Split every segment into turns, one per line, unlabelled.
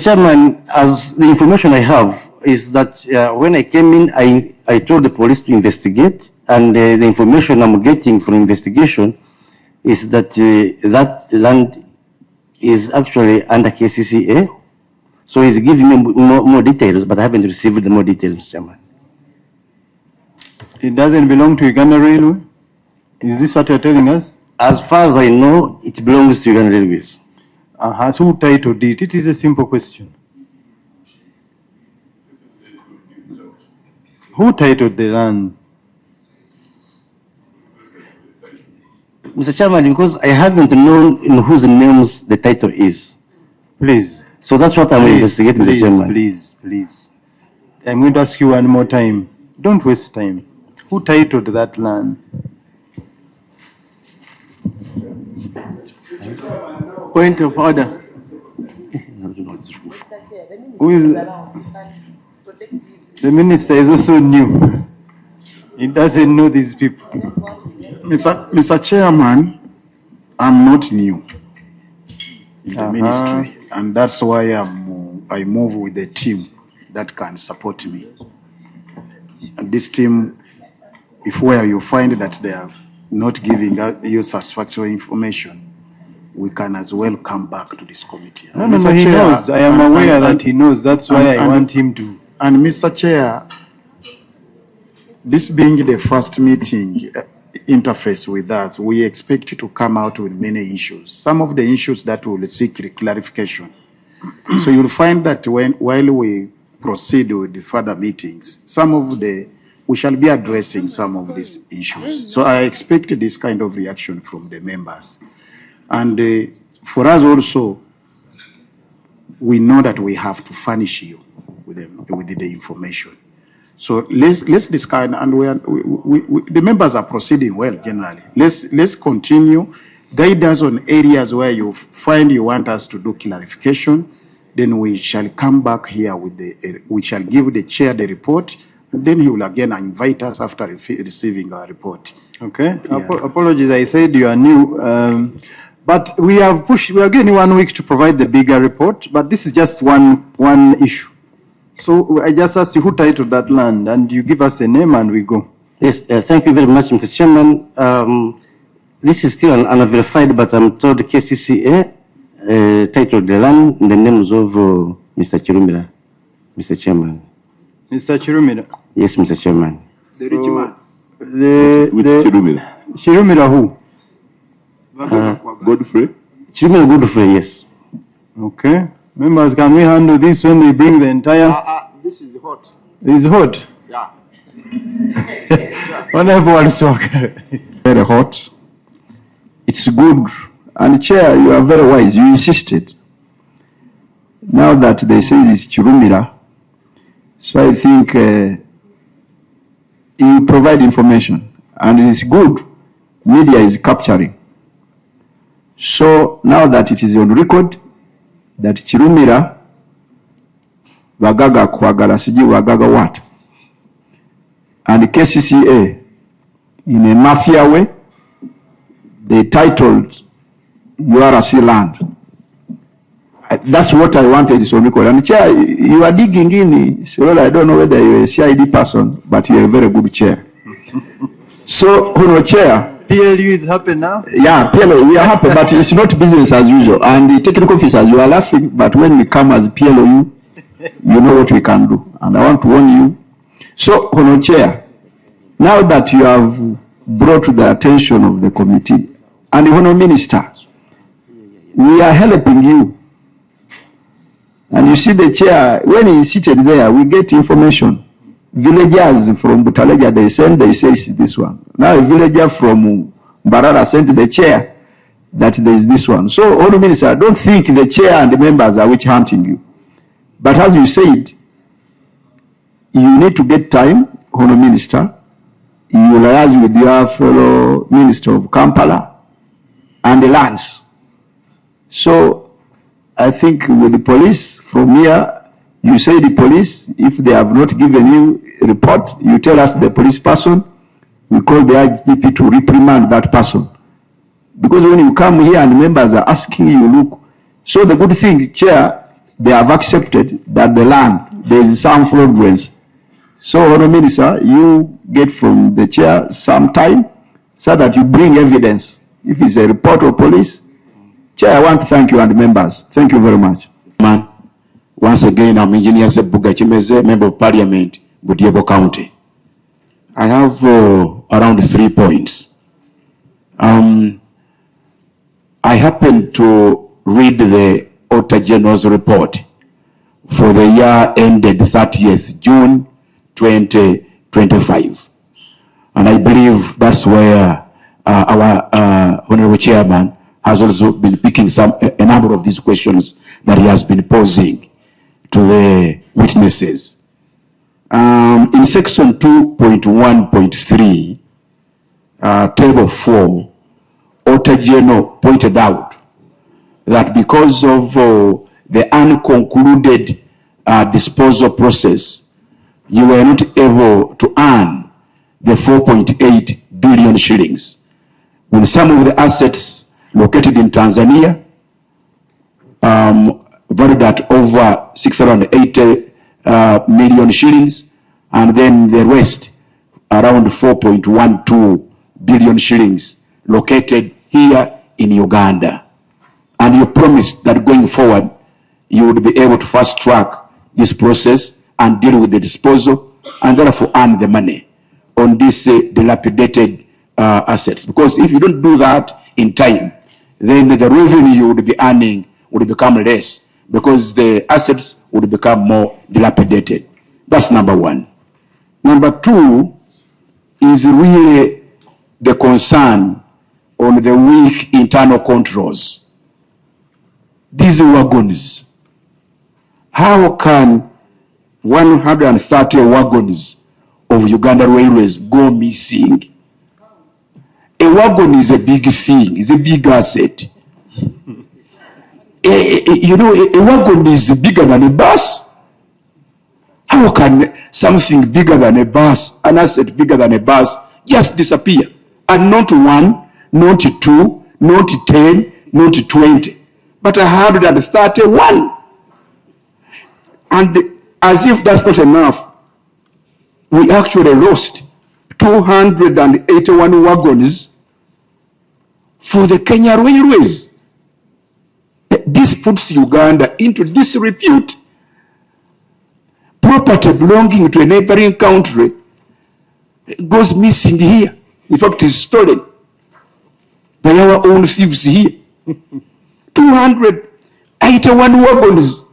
Chairman, as the information I have is that when I came in, I told the police to investigate, and the information I'm getting from investigation is that that land is actually under KCCA. So he's giving me more details, but I haven't received the more details, Mr. Chairman.
It doesn't belong to Uganda Railway? Is this what you're telling us?
As far as I know, it belongs to Uganda Railways.
So who titled it? It is a simple question. Who titled the land?
Mr. Chairman, because I haven't known in whose names the title is.
Please.
So that's what I'm investigating, Mr. Chairman.
Please. I'm going to ask you one more time. Don't waste time. Who titled that land?
Point of order.
Who is, the minister is also new. He doesn't know these people.
Mr. Chairman, I'm not new in the ministry, and that's why I move with a team that can support me. And this team, if where you find that they are not giving you satisfactory information, we can as well come back to this committee.
No, he knows. I am aware that he knows. That's why I want him to.
And Mr. Chair, this being the first meeting interface with us, we expect to come out with many issues. Some of the issues that will seek clarification. So you'll find that while we proceed with the further meetings, we shall be addressing some of these issues. So I expect this kind of reaction from the members. And for us also, we know that we have to furnish you with the information. So let's discuss, and the members are proceeding well generally. Let's continue. Guide us on areas where you find you want us to do clarification. Then we shall come back here with we shall give the chair the report, and then he will again invite us after receiving our report.
Okay. Yeah. Apologies, I said you are new. But we are getting 1 week to provide the bigger report, but this is just one issue. So I just asked you who titled that land, and you give us a name and we go.
Yes, thank you very much, Mr. Chairman. This is still unverified, but I'm told KCCA titled the land in the names of Mr. Kirumira, Mr. Chairman.
Mr. Kirumira?
Yes, Mr. Chairman.
The rich man.
With
Kirumira.
Kirumira who?
Godfrey?
Kirumira Godfrey, yes.
Okay. Members, can we handle this when we bring the entire...
This is hot.
This is hot?
Yeah.
Very hot. It's good. And Chair, you are very wise. You insisted. Now that they say it's Kirumira, so I think you provide information. And it is good. Media is capturing. So now that it is on record, that Kirumira Wagaga Kwagala Siji Wagaga what? And the KCCA, in a mafia way, they titled URC land. That's what I wanted is on record. And Chair, you are digging in. So, well, I don't know whether you're a CID person, but you're a very good chair. So, Chair,
PLU is happy now?
Yeah, PLO, we are happy, but it's not business as usual. And the technical officers, you are laughing, but when we come as PLO, you know what we can do. And I want to warn you. So, Honorable Chair, now that you have brought to the attention of the committee, and the Honorable Minister, we are helping you. And you see the chair, when he's seated there, we get information. Villagers from Butaleja, they say it's this one. Now a villager from Barara sent the chair that there is this one. So, Honorable Minister, I don't think the chair and the members are witch hunting you. But as you said, you need to get time, Honorable Minister. You will liaise with your fellow Minister of Kampala and the lands. So, I think with the police from here, you say the police, if they have not given you a report, you tell us the police person, we call the IGP to reprimand that person. Because when you come here and members are asking you, look, so the good thing, Chair, they have accepted that the land, there is some fraudulence. So, Honourable Minister, you get from the chair some time so that you bring evidence. If it's a report of police, Chair, I want to thank you and members. Thank you very much.
Man, once again, I'm Engineer Sebuga Chimeze, Member of Parliament, Budiebo County. I have around 3 points. I happened to read the Auditor General's report for the year ended 30th June 2025. And I believe that's where our Honorable Chairman has also been picking a number of these questions that he has been posing to the witnesses. In section 2.1.3, table 4, Auditor General pointed out that because of the unconcluded disposal process, you were not able to earn the 4.8 billion shillings. With some of the assets located in Tanzania, valued at over 680 million shillings, and then the rest around 4.12 billion shillings located here in Uganda. And you promised that going forward, you would be able to fast track this process and deal with the disposal and therefore earn the money on these dilapidated assets. Because if you don't do that in time, then the revenue you would be earning would become less because the assets would become more dilapidated. That's number one. Number two is really the concern on the weak internal controls. These wagons, how can 130 wagons of Uganda Railways go missing? A wagon is a big thing, is a big asset. You know, a wagon is bigger than a bus. How can something bigger than a bus, an asset bigger than a bus, just disappear? And not one, not two, not 10, not 20, but 131. And as if that's not enough, we actually lost 281 wagons for the Kenya Railways. This puts Uganda into disrepute. Property belonging to a neighboring country goes missing here. In fact, it's stolen by our own thieves here. 281 wagons.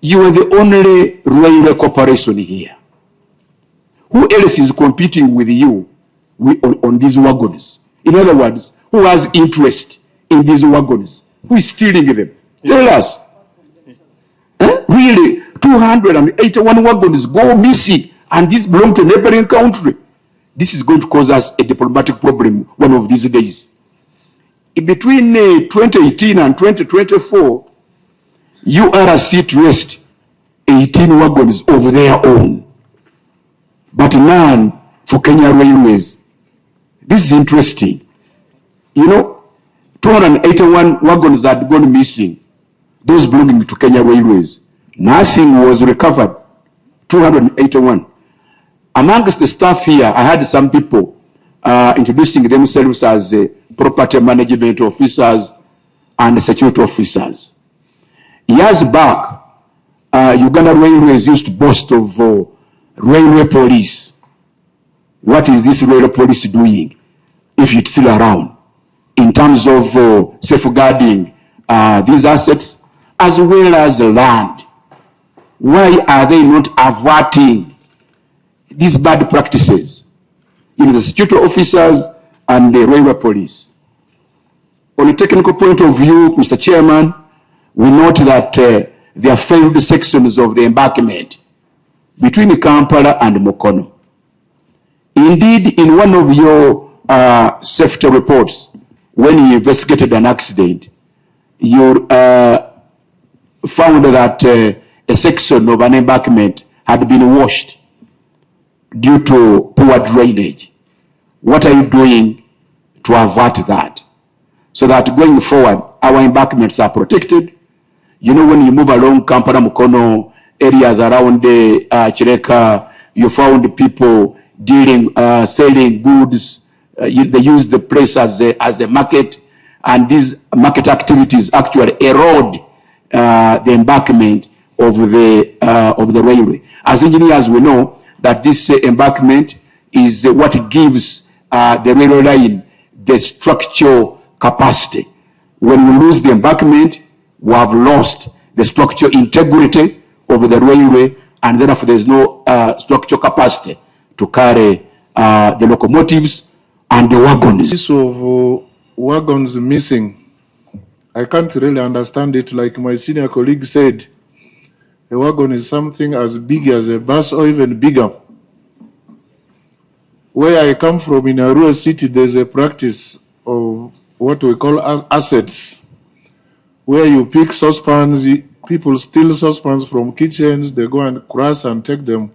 You are the only railway corporation here. Who else is competing with you on these wagons? In other words, who has interest in these wagons? Who is stealing them? Tell us. Really, 281 wagons go missing, and these belong to a neighboring country. This is going to cause us a diplomatic problem one of these days. Between 2018 and 2024, URC traced 18 wagons of their own, but none for Kenya Railways. This is interesting. You know, 281 wagons had gone missing, those belonging to Kenya Railways. Nothing was recovered. 281. Amongst the staff here, I had some people introducing themselves as property management officers and security officers. Years back, Uganda Railways used to boast of railway police. What is this railway police doing, if it's still around, in terms of safeguarding these assets as well as land? Why are they not averting these bad practices? You know, the security officers and the railway police. On a technical point of view, Mr. Chairman, we note that there are failed sections of the embankment between Kampala and Mukono. Indeed, in one of your safety reports, when you investigated an accident, you found that a section of an embankment had been washed due to poor drainage. What are you doing to avert that, so that going forward our embankments are protected, You know, when you move along Kampala Mukono areas around the Chireka, you found people dealing, selling goods. They use the place as a market, and these market activities actually erode the embankment of the railway. As engineers, we know that this embankment is what gives the railway line the structural capacity. When we lose the embankment, we have lost the structural integrity of the railway, and therefore there is no structural capacity to carry the locomotives and the wagons.
This of wagons missing, I can't really understand it. Like my senior colleague said, a wagon is something as big as a bus or even bigger. Where I come from in a rural city, there's a practice of what we call assets, where you pick saucepans, people steal saucepans from kitchens, they go and crush and take them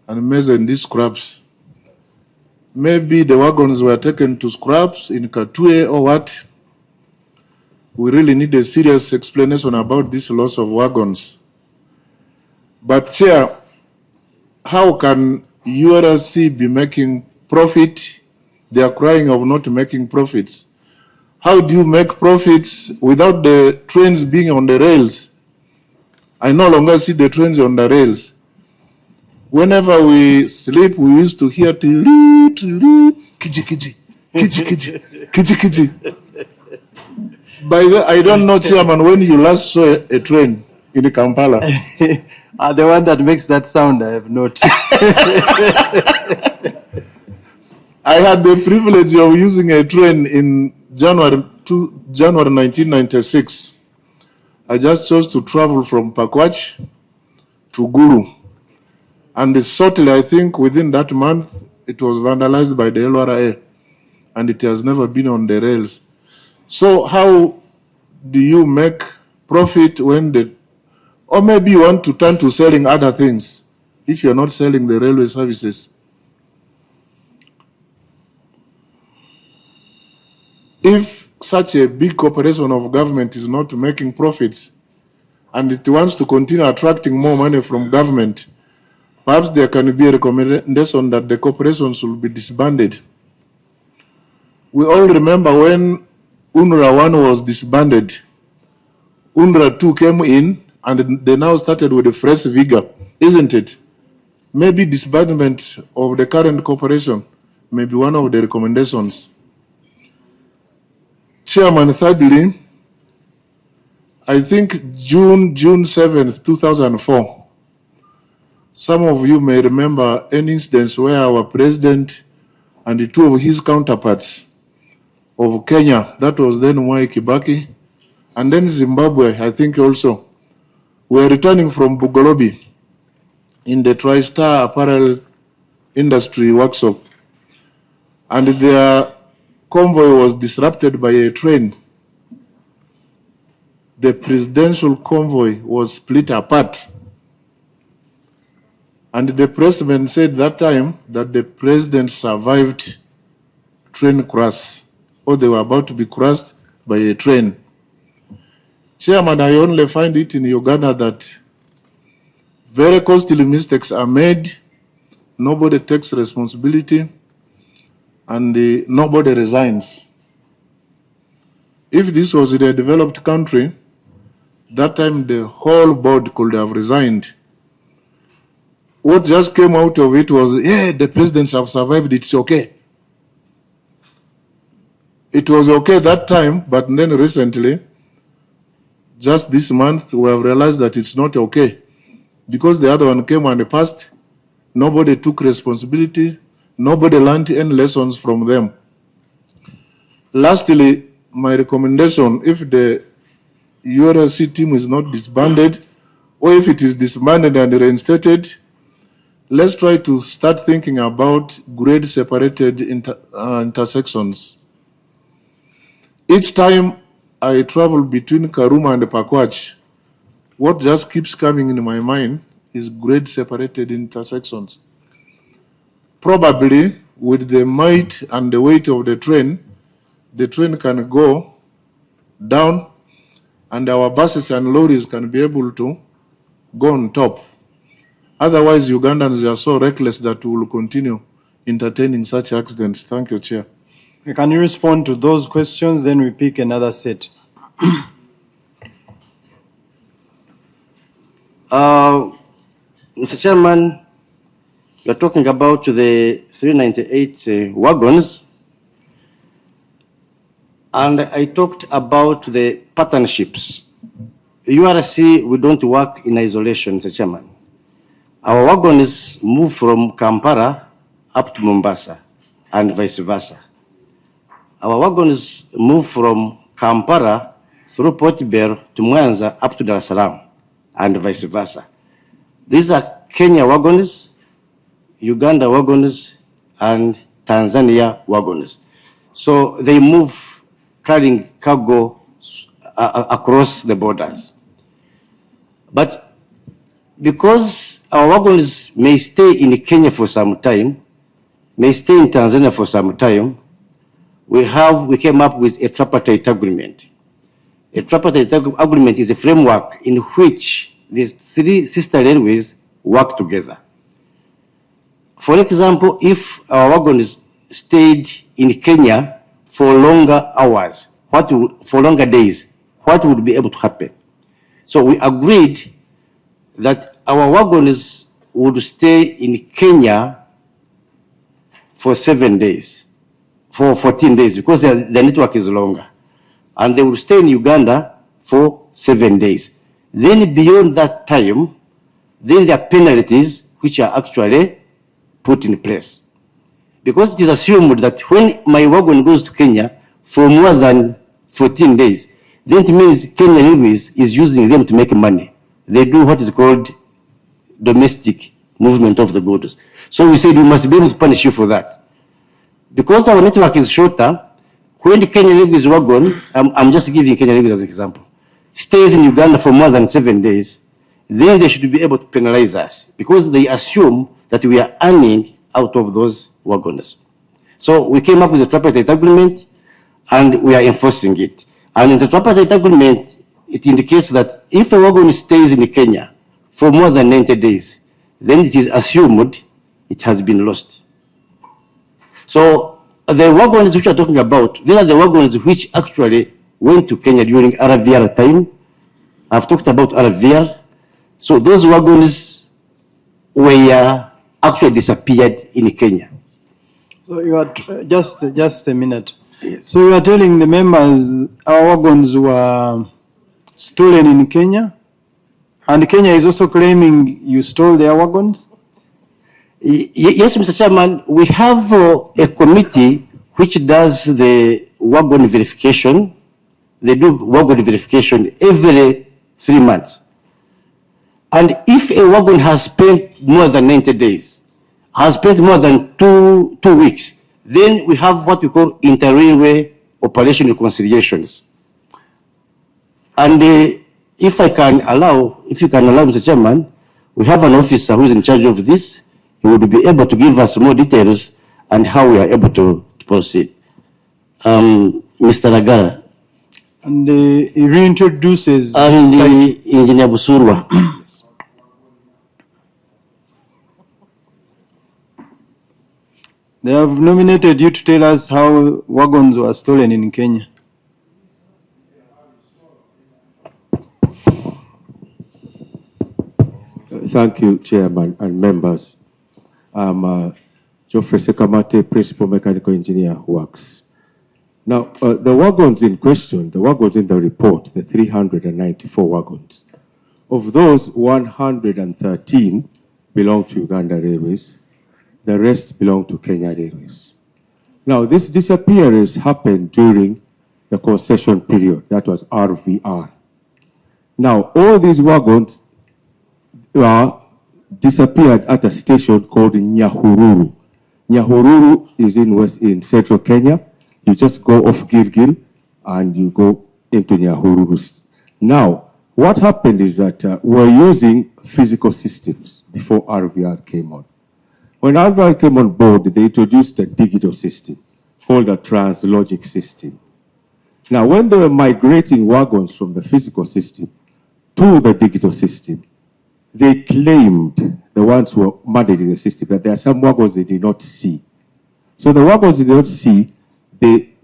and measure in these scraps. Maybe the wagons were taken to scraps in Katue or what? We really need a serious explanation about this loss of wagons. But Chair, how can URC be making profit? They are crying of not making profits. How do you make profits without the trains being on the rails? I no longer see the trains on the rails. Whenever we sleep, we used to hear kiji kiji, kiji kiji, kiji kiji. By the, I don't know, Chairman, when you last saw a train in Kampala.
The one that makes that sound, I have not.
I had the privilege of using a train in January 1996. I just chose to travel from Pakwach to Guru. And shortly, I think within that month, it was vandalized by the LRA, and it has never been on the rails. So how do you make profit when or maybe you want to turn to selling other things if you're not selling the railway services? If such a big corporation of government is not making profits and it wants to continue attracting more money from government, perhaps there can be a recommendation that the corporation should be disbanded. We all remember when UNRWA 1 was disbanded, UNRWA 2 came in and they now started with a fresh vigor, isn't it? Maybe disbandment of the current corporation may be one of the recommendations. Chairman, thirdly, I think June 7th, 2004, some of you may remember an instance where our president and the two of his counterparts of Kenya, that was then Mwai Kibaki, and then Zimbabwe, I think also, were returning from Bugolobi in the TriStar apparel industry workshop, and their convoy was disrupted by a train. The presidential convoy was split apart. And the president said that time that the president survived train crash, or they were about to be crushed by a train. Chairman, I only find it in Uganda that very costly mistakes are made, nobody takes responsibility, and nobody resigns. If this was in a developed country, that time the whole board could have resigned. What just came out of it was, yeah, the presidents have survived, it's okay. It was okay that time, but then recently, just this month, we have realized that it's not okay. Because the other one came and passed, nobody took responsibility, nobody learned any lessons from them. Lastly, my recommendation, if the URC team is not disbanded, or if it is disbanded and reinstated, let's try to start thinking about grade-separated intersections. Each time I travel between Karuma and Pakwach, what just keeps coming in my mind is grade-separated intersections. Probably, with the might and the weight of the train can go down and our buses and lorries can be able to go on top. Otherwise, Ugandans are so reckless that we will continue entertaining such accidents. Thank you, Chair.
Can you respond to those questions? Then we pick another set.
Mr. Chairman, you're talking about the 398 wagons, and I talked about the partnerships. URC, we don't work in isolation, Mr. Chairman. Our wagons move from Kampala up to Mombasa and vice versa. Our wagons move from Kampala through Port Bell to Mwanza up to Dar es Salaam and vice versa. These are Kenya wagons, Uganda wagons, and Tanzania wagons. So they move carrying cargo across the borders. But because our wagons may stay in Kenya for some time, may stay in Tanzania for some time, we came up with a tripartite agreement. A tripartite agreement is a framework in which the three sister railways work together. For example, if our wagons stayed in Kenya for longer hours, for longer days, what would be able to happen? So we agreed that our wagons would stay in Kenya for 7 days, for 14 days, because the network is longer. And they will stay in Uganda for 7 days. Then beyond that time, then there are penalties which are actually put in place. Because it is assumed that when my wagon goes to Kenya for more than 14 days, then it means Kenya Railways is using them to make money. They do what is called domestic movement of the goods. So we said we must be able to punish you for that. Because our network is shorter, when the Kenya Railways wagon, I'm just giving Kenya Railways as an example, stays in Uganda for more than 7 days, then they should be able to penalize us because they assume that we are earning out of those wagons. So we came up with a tripartite agreement and we are enforcing it. And in the tripartite agreement, it indicates that if a wagon stays in Kenya for more than 90 days, then it is assumed it has been lost. So the wagons which we are talking about, these are the wagons which actually went to Kenya during RVR time. I've talked about RVR. So those wagons were actually disappeared in Kenya.
So you are just a minute.
Yes.
So you are telling the members our wagons were stolen in Kenya, and Kenya is also claiming you stole their wagons?
Yes, Mr. Chairman, we have a committee which does the wagon verification. They do wagon verification every 3 months. And if a wagon has spent more than 90 days, has spent more than two weeks, then we have what we call inter-railway operation reconciliations. And if you can allow, Mr. Chairman, we have an officer who is in charge of this. He would be able to give us more details on how we are able to proceed. Mr. Ragara.
And he reintroduces
And Engineer Busurwa.
They have nominated you to tell us how wagons were stolen in Kenya.
Thank you, Chairman and members. I'm Geoffrey Sekamate, Principal Mechanical Engineer, Works. Now, the wagons in question, the wagons in the report, the 394 wagons, of those 113 belong to Uganda Railways, the rest belong to Kenya Railways. Now, this disappearance happened during the concession period, that was RVR. Now, all these wagons disappeared at a station called Nyahururu. Nyahururu is in central Kenya. You just go off Gilgil and you go into Nyahururu. Now, what happened is that we're using physical systems before RVR came on. When RVR came on board, they introduced a digital system called a translogic system. Now, when they were migrating wagons from the physical system to the digital system, they claimed, the ones who were managing the system, that there are some wagons they did not see. So the wagons they did not see, they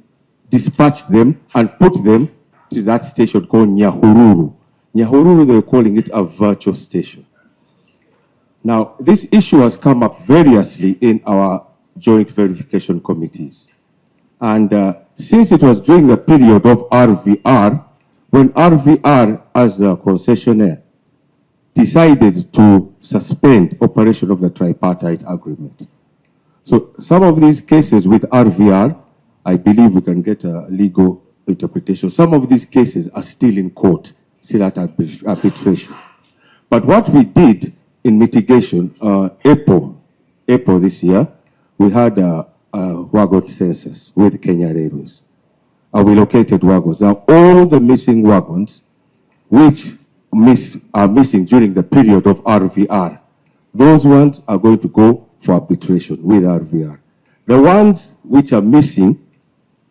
dispatched them and put them to that station called Nyahururu. Nyahururu, they were calling it a virtual station. Now, this issue has come up variously in our joint verification committees. And since it was during the period of RVR, when RVR, as a concessionaire, decided to suspend operation of the tripartite agreement. So some of these cases with RVR, I believe we can get a legal interpretation. Some of these cases are still in court, still at arbitration. But what we did in mitigation, April this year, we had a wagon census with Kenya Railways. We located wagons. Now, all the missing wagons, which are missing during the period of RVR, those ones are going to go for arbitration with RVR. The ones which are missing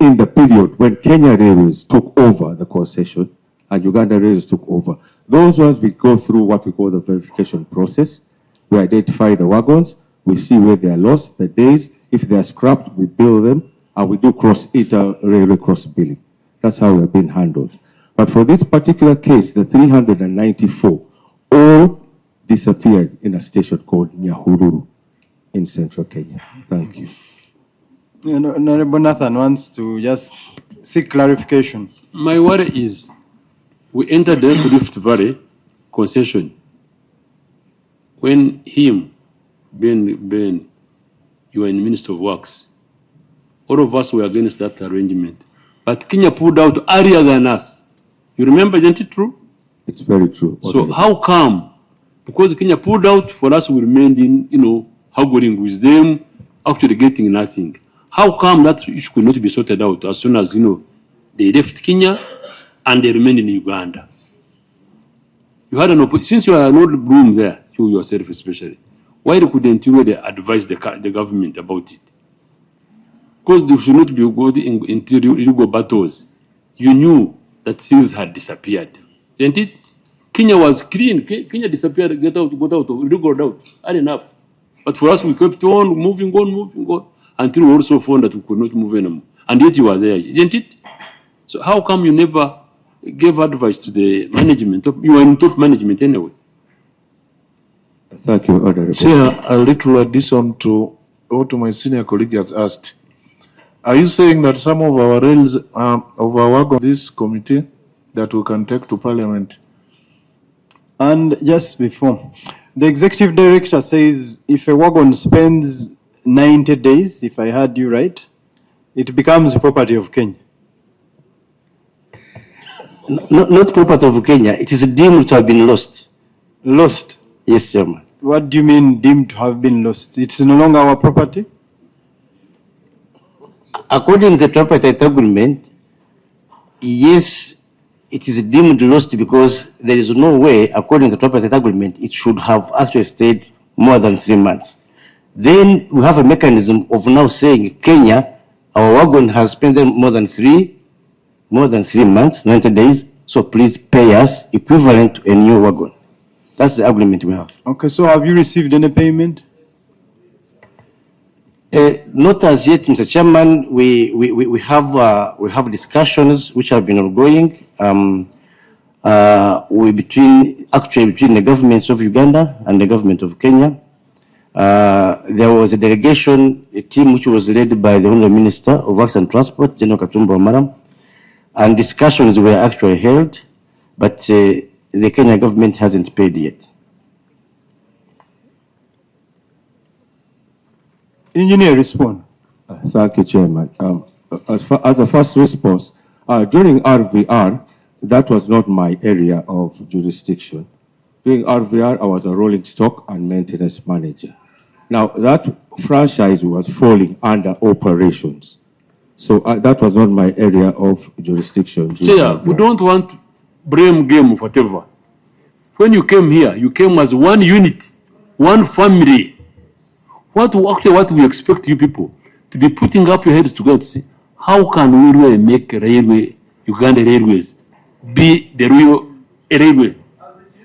in the period when Kenya Railways took over the concession and Uganda Railways took over, those ones we go through what we call the verification process. We identify the wagons, we see where they are lost, the days. If they are scrapped, we bill them, and we do inter-railway cross-billing. That's how we're being handled. But for this particular case, the 394 all disappeared in a station called Nyahururu in central Kenya. Thank you.
Honorable Nathan wants to just seek clarification.
My worry is we entered the Rift Valley concession when Ben, you were in Minister of Works. All of us were against that arrangement. But Kenya pulled out earlier than us. You remember, isn't it true?
It's very true.
So how come? Because Kenya pulled out, for us we remained in, haggling with them, actually getting nothing. How come that issue could not be sorted out as soon as, they left Kenya and they remained in Uganda? You had an opportunity, since you are not room there, you yourself especially, why couldn't you really advise the government about it? Because they should not be going into illegal battles. You knew that things had disappeared, didn't it? Kenya was clean. Kenya disappeared, got out, illegal out, had enough. But for us, we kept on moving on, until we also found that we could not move anymore. And yet you were there, didn't it? So how come you never gave advice to the management? You were in top management anyway.
Thank you, Honorable.
Chair, a little addition to what my senior colleague has asked. Are you saying that some of our rails, of our work on this committee, that we can take to Parliament?
And just before, the executive director says if a wagon spends 90 days, if I heard you right, it becomes property of Kenya.
Not property of Kenya. It is deemed to have been lost.
Lost?
Yes, Chairman.
What do you mean deemed to have been lost? It's no longer our property?
According to the tripartite agreement, yes, it is deemed lost because there is no way, according to the tripartite agreement, it should have actually stayed more than 3 months. Then we have a mechanism of now saying, Kenya, our wagon has spent more than 3 months, 90 days, so please pay us equivalent to a new wagon. That's the agreement we have.
Okay, so have you received any payment?
Not as yet, Mr. Chairman. We have discussions which have been ongoing. Between the governments of Uganda and the government of Kenya. There was a delegation, a team which was led by the Honourable Minister of Works and Transport, General Katumba Wamala, and discussions were actually held, but the Kenya government hasn't paid yet.
Engineer, respond.
Thank you, Chairman. As a first response, during RVR, that was not my area of jurisdiction. During RVR, I was a rolling stock and maintenance manager. Now, that franchise was falling under operations. So that was not my area of jurisdiction.
Chair, we don't want blame game of whatever. When you came here, you came as one unit, one family. What we expect you people to be putting up your heads together to see how can we really make railway Uganda Railways be the real railway?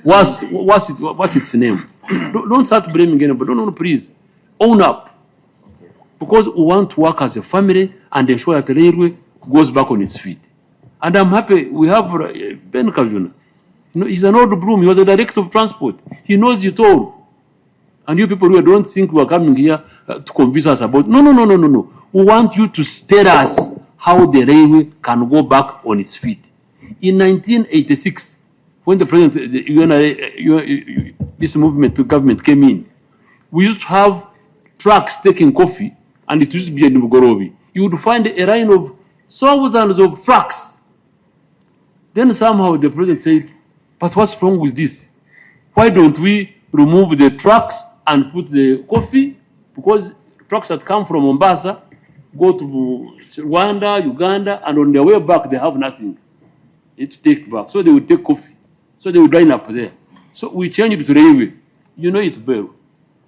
What's its name? Don't start blaming anybody. No, please. Own up. Because we want to work as a family and ensure that the railway goes back on its feet. And I'm happy we have Ben Kajuna. You know, he's an old broom. He was the director of transport. He knows it all. And you people who don't think we are coming here to convince us about. No. We want you to tell us how the railway can go back on its feet. In 1986, when the president, this movement to government came in, we used to have trucks taking coffee, and it used to be in Mugorobi. You would find a line of thousands of trucks. Then somehow the president said, but what's wrong with this? Why don't we remove the trucks and put the coffee? Because trucks that come from Mombasa go to Rwanda, Uganda, and on their way back, they have nothing to take back. So they would take coffee. So they would line up there. So we changed it to railway. You know it well.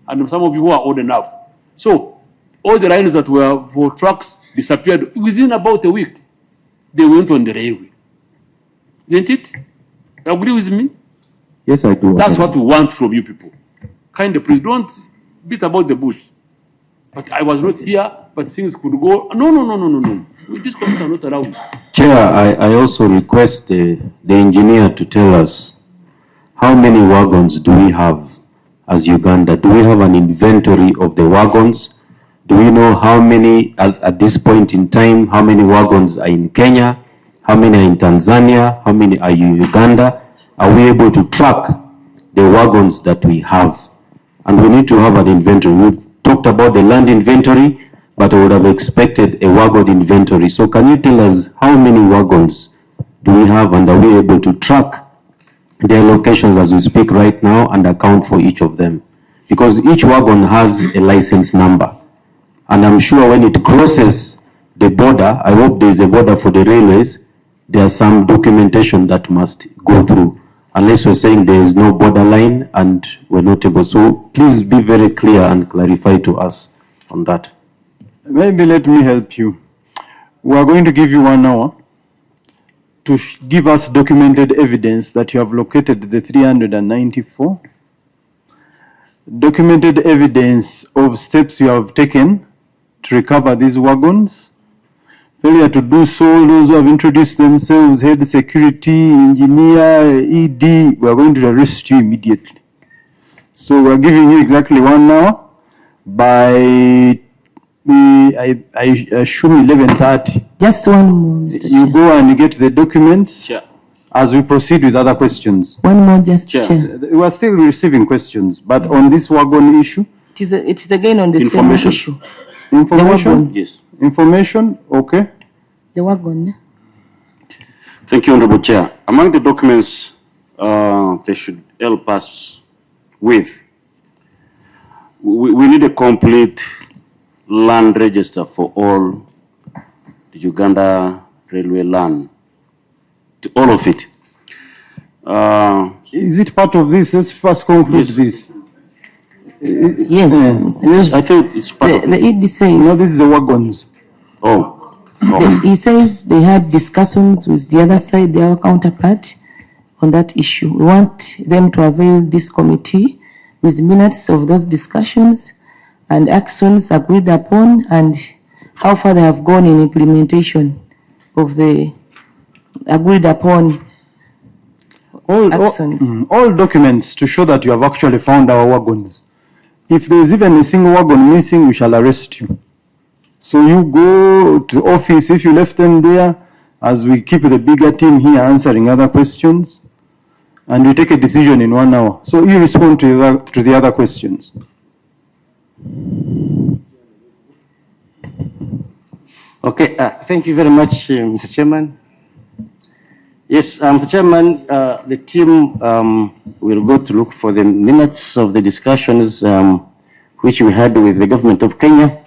And some of you who are old enough. So all the lines that were for trucks disappeared within about a week. They went on the railway. Isn't it? You agree with me?
Yes, I do.
That's what we want from you people. Kind of, please don't beat about the bush. But I was not here, but things could go. No. This committee are not around.
Chair, I also request the engineer to tell us how many wagons do we have as Uganda? Do we have an inventory of the wagons? Do we know how many at this point in time, how many wagons are in Kenya? How many are in Tanzania? How many are in Uganda? Are we able to track the wagons that we have? And we need to have an inventory. We've talked about the land inventory, but I would have expected a wagon inventory. So can you tell us how many wagons do we have, and are we able to track their locations as we speak right now and account for each of them? Because each wagon has a license number. And I'm sure when it crosses the border, I hope there's a border for the railways, there's some documentation that must go through. Unless we're saying there is no borderline and we're not able. So please be very clear and clarify to us on that.
Maybe let me help you. We are going to give you 1 hour to give us documented evidence that you have located the 394. Documented evidence of steps you have taken to recover these wagons. Failure to do so, those who have introduced themselves, head security, engineer, ED, we are going to arrest you immediately. So we are giving you exactly 1 hour by, I assume 11:30.
Just one more, Mr.
You
Chair.
go and you get the documents
Chair.
as we proceed with other questions.
One more, just
Chair.
Chair.
We are still receiving questions, but on this wagon issue,
It is again on the
Information.
same issue.
information,
wagon.
Yes.
information, okay.
The wagon.
Thank you, Honorable Chair. Among the documents they should help us with, we need a complete land register for all the Uganda Railway land, all of it.
Is it part of this? Let's first conclude
Yes.
this.
Yes,
Yeah.
Mr.
Yes.
Chair.
I think it's part of
The
it.
ED
No,
says,
this is the wagons.
he says they had discussions with the other side, their counterpart, on that issue. We want them to avail this committee with minutes of those discussions and actions agreed upon and how far they have gone in implementation of the agreed upon action.
All documents to show that you have actually found our wagons. If there's even a single wagon missing, we shall arrest you. So you go to the office, if you left them there, as we keep the bigger team here answering other questions, and we take a decision in 1 hour. So you respond to the other questions.
Okay, thank you very much, Mr. Chairman. Yes, Mr. Chairman, the team will go to look for the minutes of the discussions which we had with the government of Kenya.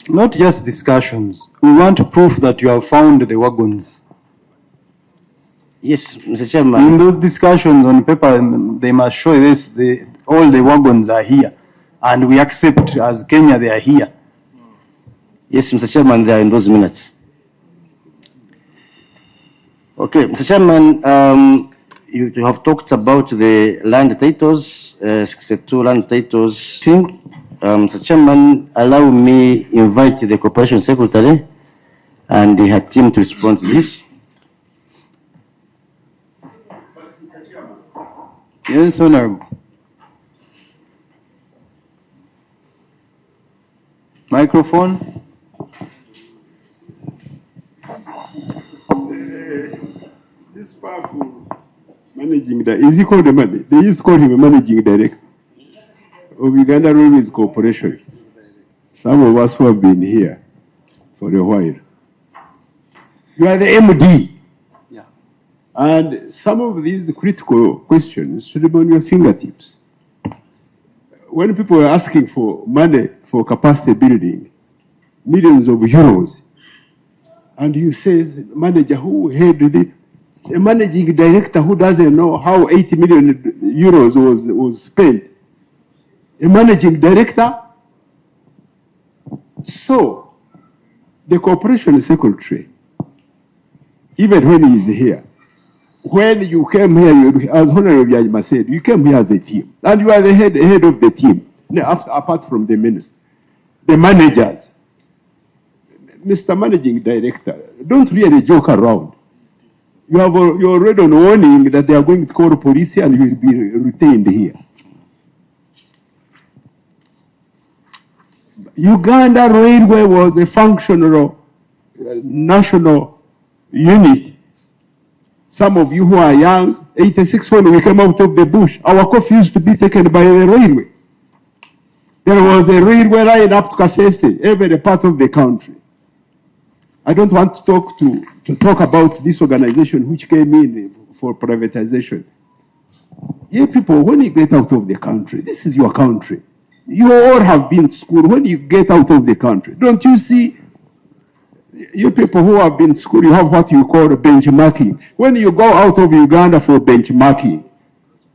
Not just discussions. We want proof that you have found the wagons.
Yes, Mr. Chairman.
In those discussions on paper, they must show this, all the wagons are here. And we accept as Kenya they are here.
Yes, Mr. Chairman, they are in those minutes. Okay, Mr. Chairman, you have talked about the land titles, 62 land titles. Mr. Chairman, allow me invite the Corporation Secretary and her team to respond to this.
Yes, Honorable. Microphone.
This powerful managing director, is he called a man? They used to call him a managing director of Uganda Railways Corporation. Some of us who have been here for a while. You are the MD.
Yeah.
And some of these critical questions should be on your fingertips. When people are asking for money for capacity building, millions of euros, and you say, manager who headed it, a managing director who doesn't know how 80 million euros was spent, a managing director. So, the corporation secretary, even when he is here, when you came here, as Honorable Yajima said, you came here as a team, and you are the head of the team, apart from the minister, the managers. Mr. Managing Director, don't really joke around. You're already on warning that they are going to call the police and you will be retained here. Uganda Railway was a functional national unit. Some of you who are young, 86 when we came out of the bush, our coffee used to be taken by the railway. There was a railway line up to Kasese, every part of the country. I don't want to talk about this organization which came in for privatization. You people, when you get out of the country, this is your country. You all have been to school. When you get out of the country, don't you see, you people who have been to school, you have what you call benchmarking. When you go out of Uganda for benchmarking,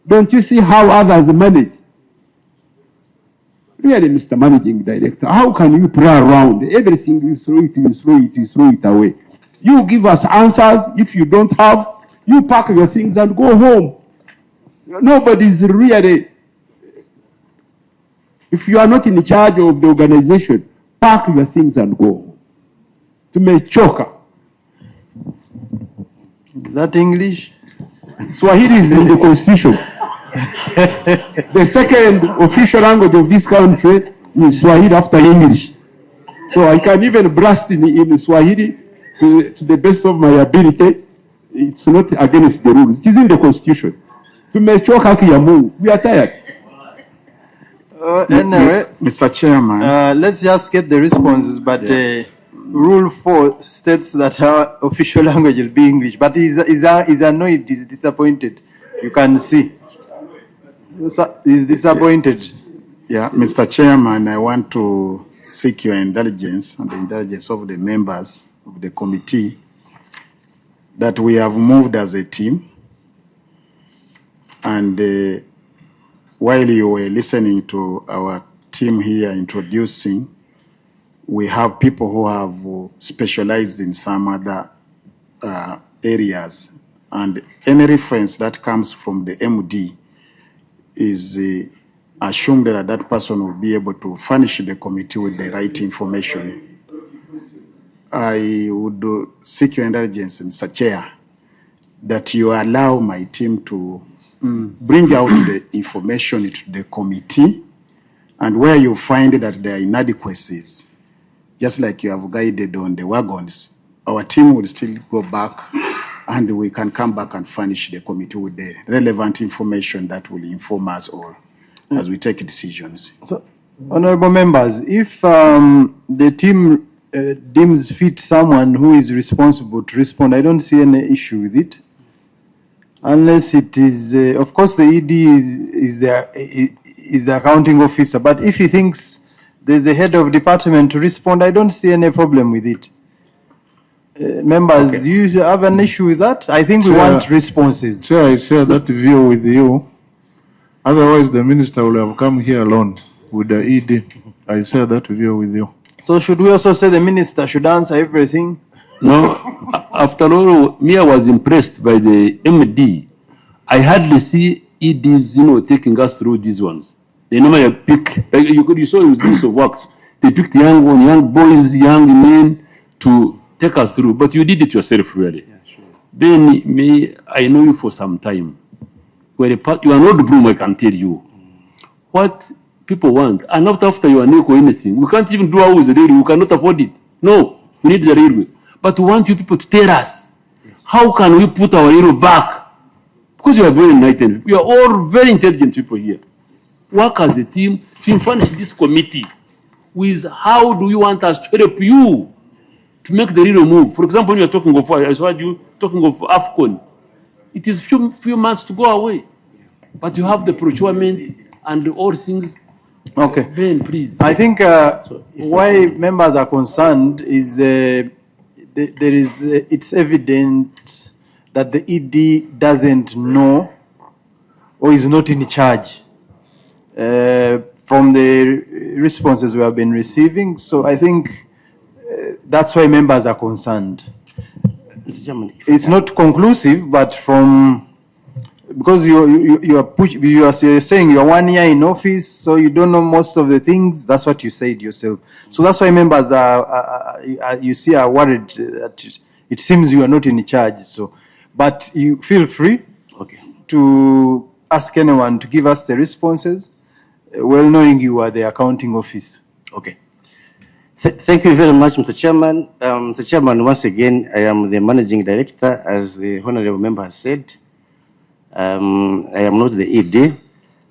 don't you see how others manage? Really, Mr. Managing Director, how can you play around? Everything you throw it away. You give us answers. If you don't have, you pack your things and go home. Nobody's really, if you are not in charge of the organization, pack your things and go home. To make choker.
Is that English?
Swahili is in the constitution. The second official language of this country is Swahili after English. So I can even blast in Swahili to the best of my ability. It's not against the rules. It is in the constitution. To make sure we are tired.
Anyway,
Mr. Chairman.
let's just get the responses, but Rule 4 states that our official language will be English, but he's annoyed, he's disappointed. You can see. He's disappointed.
Yeah, Mr. Chairman, I want to seek your indulgence and the indulgence of the members of the committee that we have moved as a team. And while you were listening to our team here introducing, we have people who have specialized in some other areas. And any reference that comes from the MD is assumed that that person will be able to furnish the committee with the right information. I would seek your indulgence, Mr. Chair, that you allow my team to bring out the information to the committee, and where you find that there are inadequacies, just like you have guided on the wagons, our team will still go back and we can come back and furnish the committee with the relevant information that will inform us all as we take decisions.
So, honorable members, if the team deems fit someone who is responsible to respond, I don't see any issue with it. Unless it is, of course, the ED is the accounting officer, but if he thinks there's a head of department to respond, I don't see any problem with it. Members,
Okay.
do you have an issue with that? I think we
Chair-
want responses.
Chair, I share that view with you. Otherwise, the minister will have come here alone with the ED. I share that view with you.
So should we also say the minister should answer everything?
No, after all, me, I was impressed by the MD. I hardly see EDs, taking us through these ones. They normally pick, like you saw with this of works, they picked young boys, young men to take us through, but you did it yourself, really. Yeah, sure. Then, me, I know you for some time. You are not broom, I can tell you. What people want, and not after you are NECO or anything. We can't even do our with the railway, we cannot afford it. No, we need the railway. But we want you people to tell us, how can we put our railway back? Because you are very enlightened. We are all very intelligent people here. Work as a team to furnish this committee with how do you want us to help you to make the railway move. For example, when you are talking of, I saw you talking of AFCON. It is few months to go away. But you have the procurement and all things.
Okay.
Ben, please.
I think why members are concerned is it's evident that the ED doesn't know or is not in charge from the responses we have been receiving. So I think that's why members are concerned. It's not conclusive, but because you are saying you're 1 year in office, so you don't know most of the things. That's what you said yourself. So that's why members are worried that it seems you are not in charge. So, but you feel free to ask anyone to give us the responses, well knowing you are the accounting office.
Okay. Thank you very much, Mr. Chairman. Mr. Chairman, once again, I am the managing director, as the honorable member has said. I am not the ED,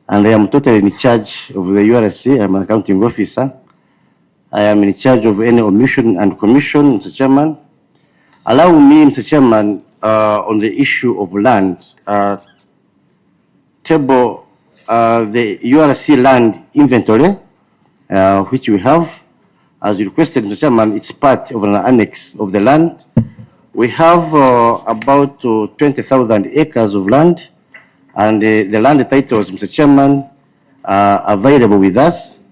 and I am totally in charge of the URC. I am an accounting officer. I am in charge of any omission and commission, Mr. Chairman. Allow me, Mr. Chairman, on the issue of land, table the URC land inventory, which we have. As you requested, Mr. Chairman, it's part of an annex of the land. We have about 20,000 acres of land, and the land titles, Mr. Chairman, are available with us.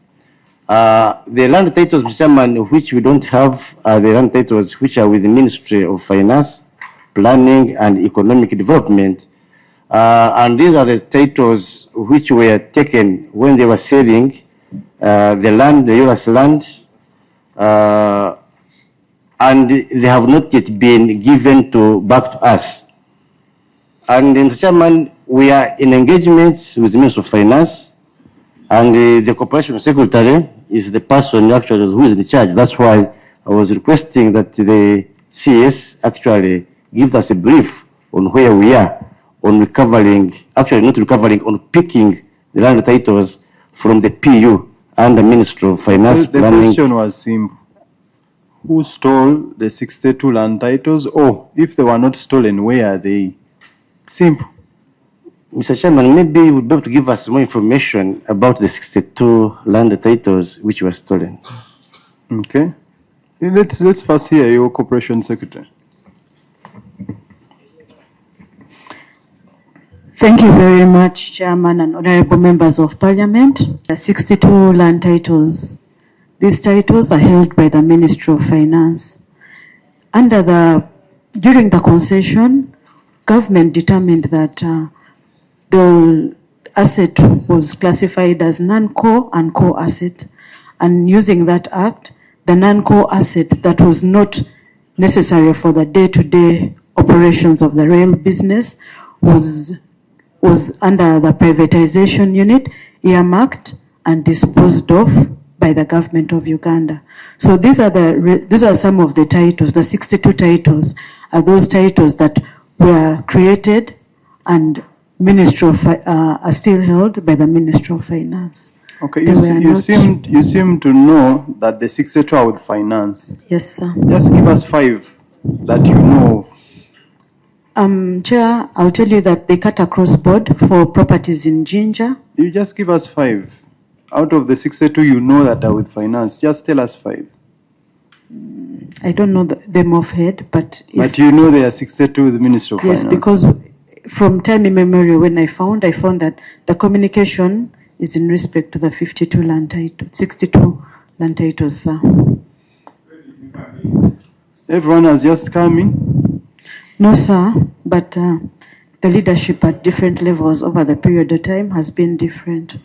The land titles, Mr. Chairman, which we don't have, are the land titles which are with the Ministry of Finance, Planning and Economic Development. And these are the titles which were taken when they were selling the land, the US land, and they have not yet been given back to us. And Mr. Chairman, we are in engagements with the Minister of Finance, and the Corporation Secretary is the person actually who is in charge. That's why I was requesting that the CS actually give us a brief on where we are on recovering, actually not recovering, on picking the land titles from the PU and the Ministry of Finance.
The question was simple. Who stole the 62 land titles? Or if they were not stolen, where are they? Simple.
Mr. Chairman, maybe you would be able to give us more information about the 62 land titles which were stolen.
Okay. Let's first hear your Corporation Secretary.
Thank you very much, Chairman and Honorable Members of Parliament. The 62 land titles. These titles are held by the Ministry of Finance. During the concession, government determined that the asset was classified as non-core and core asset. And using that act, the non-core asset that was not necessary for the day-to-day operations of the rail business was under the privatization unit, earmarked and disposed of by the government of Uganda. So these are some of the titles. The 62 titles are those titles that were created and are still held by the Ministry of Finance.
Okay, you seem to know that the 62 are with finance.
Yes, sir.
Just give us 5 that you know of.
Chair, I'll tell you that they cut across board for properties in Jinja.
You just give us 5. Out of the 62 you know that are with finance, just tell us 5.
I don't know them off head, but
you know there are 62 with the Ministry of Finance.
Yes, because from time immemorial when I found that the communication is in respect to the 52 land titles, 62 land titles, sir.
Everyone has just come in.
No, sir, but the leadership at different levels over the period of time has been different.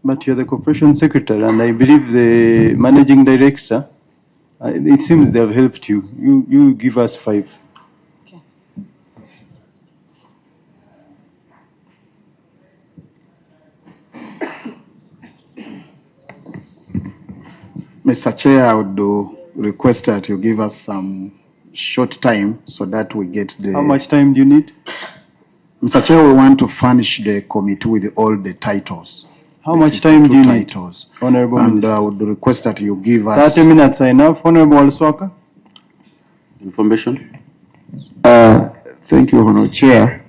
But you're the corporation secretary, and I believe the managing director. It seems they have helped you. You give us 5.
Mr. Chair, I would request that you give us some short time so that we get the...
How much time do you need?
Mr. Chair, we want to furnish the committee with all the titles.
How much time do you need,
titles.
Honorable
And
Minister?
I would request that you give us...
30 minutes are enough. Honorable Alswaka?
Information?
Thank you, Honorable Chair.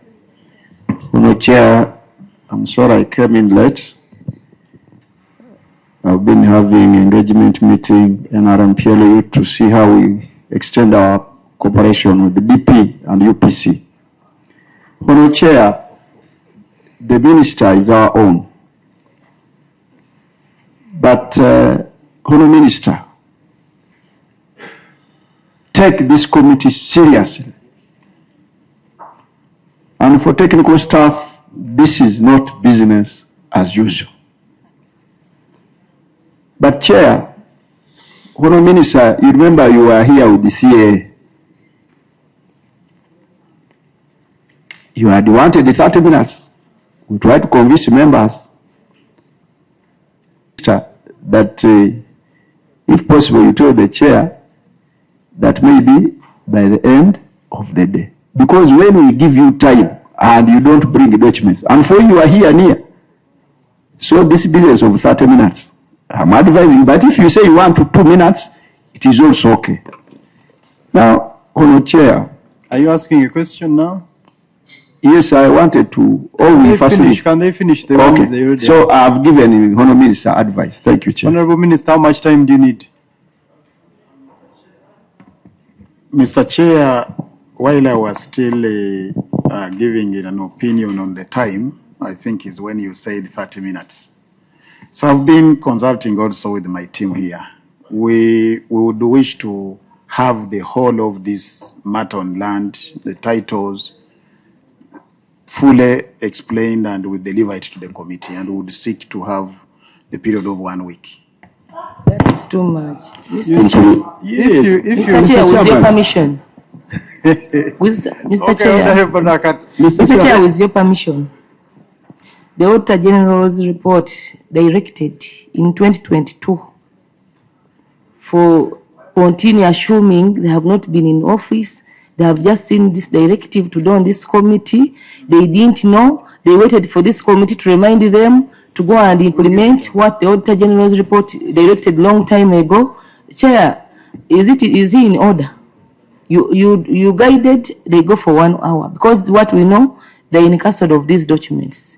Honorable Chair, I'm sorry I came in late. I've been having engagement meeting NRMPLU to see how we extend our cooperation with the DP and UPC. Honorable Chair, the minister is our own. But, Honorable Minister, take this committee seriously. And for technical staff, this is not business as usual. But Chair, Honorable Minister, you remember you were here with the CA. You had wanted the 30 minutes. We tried to convince members that if possible, you tell the chair that maybe by the end of the day. Because when we give you time and you don't bring documents, and for you are here near. So this business of 30 minutes, I'm advising, but if you say you want 2 minutes, it is also okay. Now, Honorable Chair.
Are you asking a question now?
Yes, I wanted to.
Can they finish the ones they already
So I've given Honorable Minister advice. Thank you, Chair.
Honorable Minister, how much time do you need?
Mr. Chair, while I was still giving an opinion on the time, I think is when you said 30 minutes. So I've been consulting also with my team here. We would wish to have the whole of this matter on land, the titles, fully explained, and we deliver it to the committee, and we would seek to have the period of 1 week.
That is too much. Mr.
Yes.
Chair, Mr. Chair, with your permission. Mr. Chair, Mr. Chair, with your permission. The Auditor General's report directed in 2022 for continue assuming they have not been in office. They have just seen this directive to do on this committee. They didn't know. They waited for this committee to remind them to go and implement what the Auditor General's report directed long time ago. Chair, is he in order? You guided, they go for 1 hour. Because what we know, they're in custody of these documents.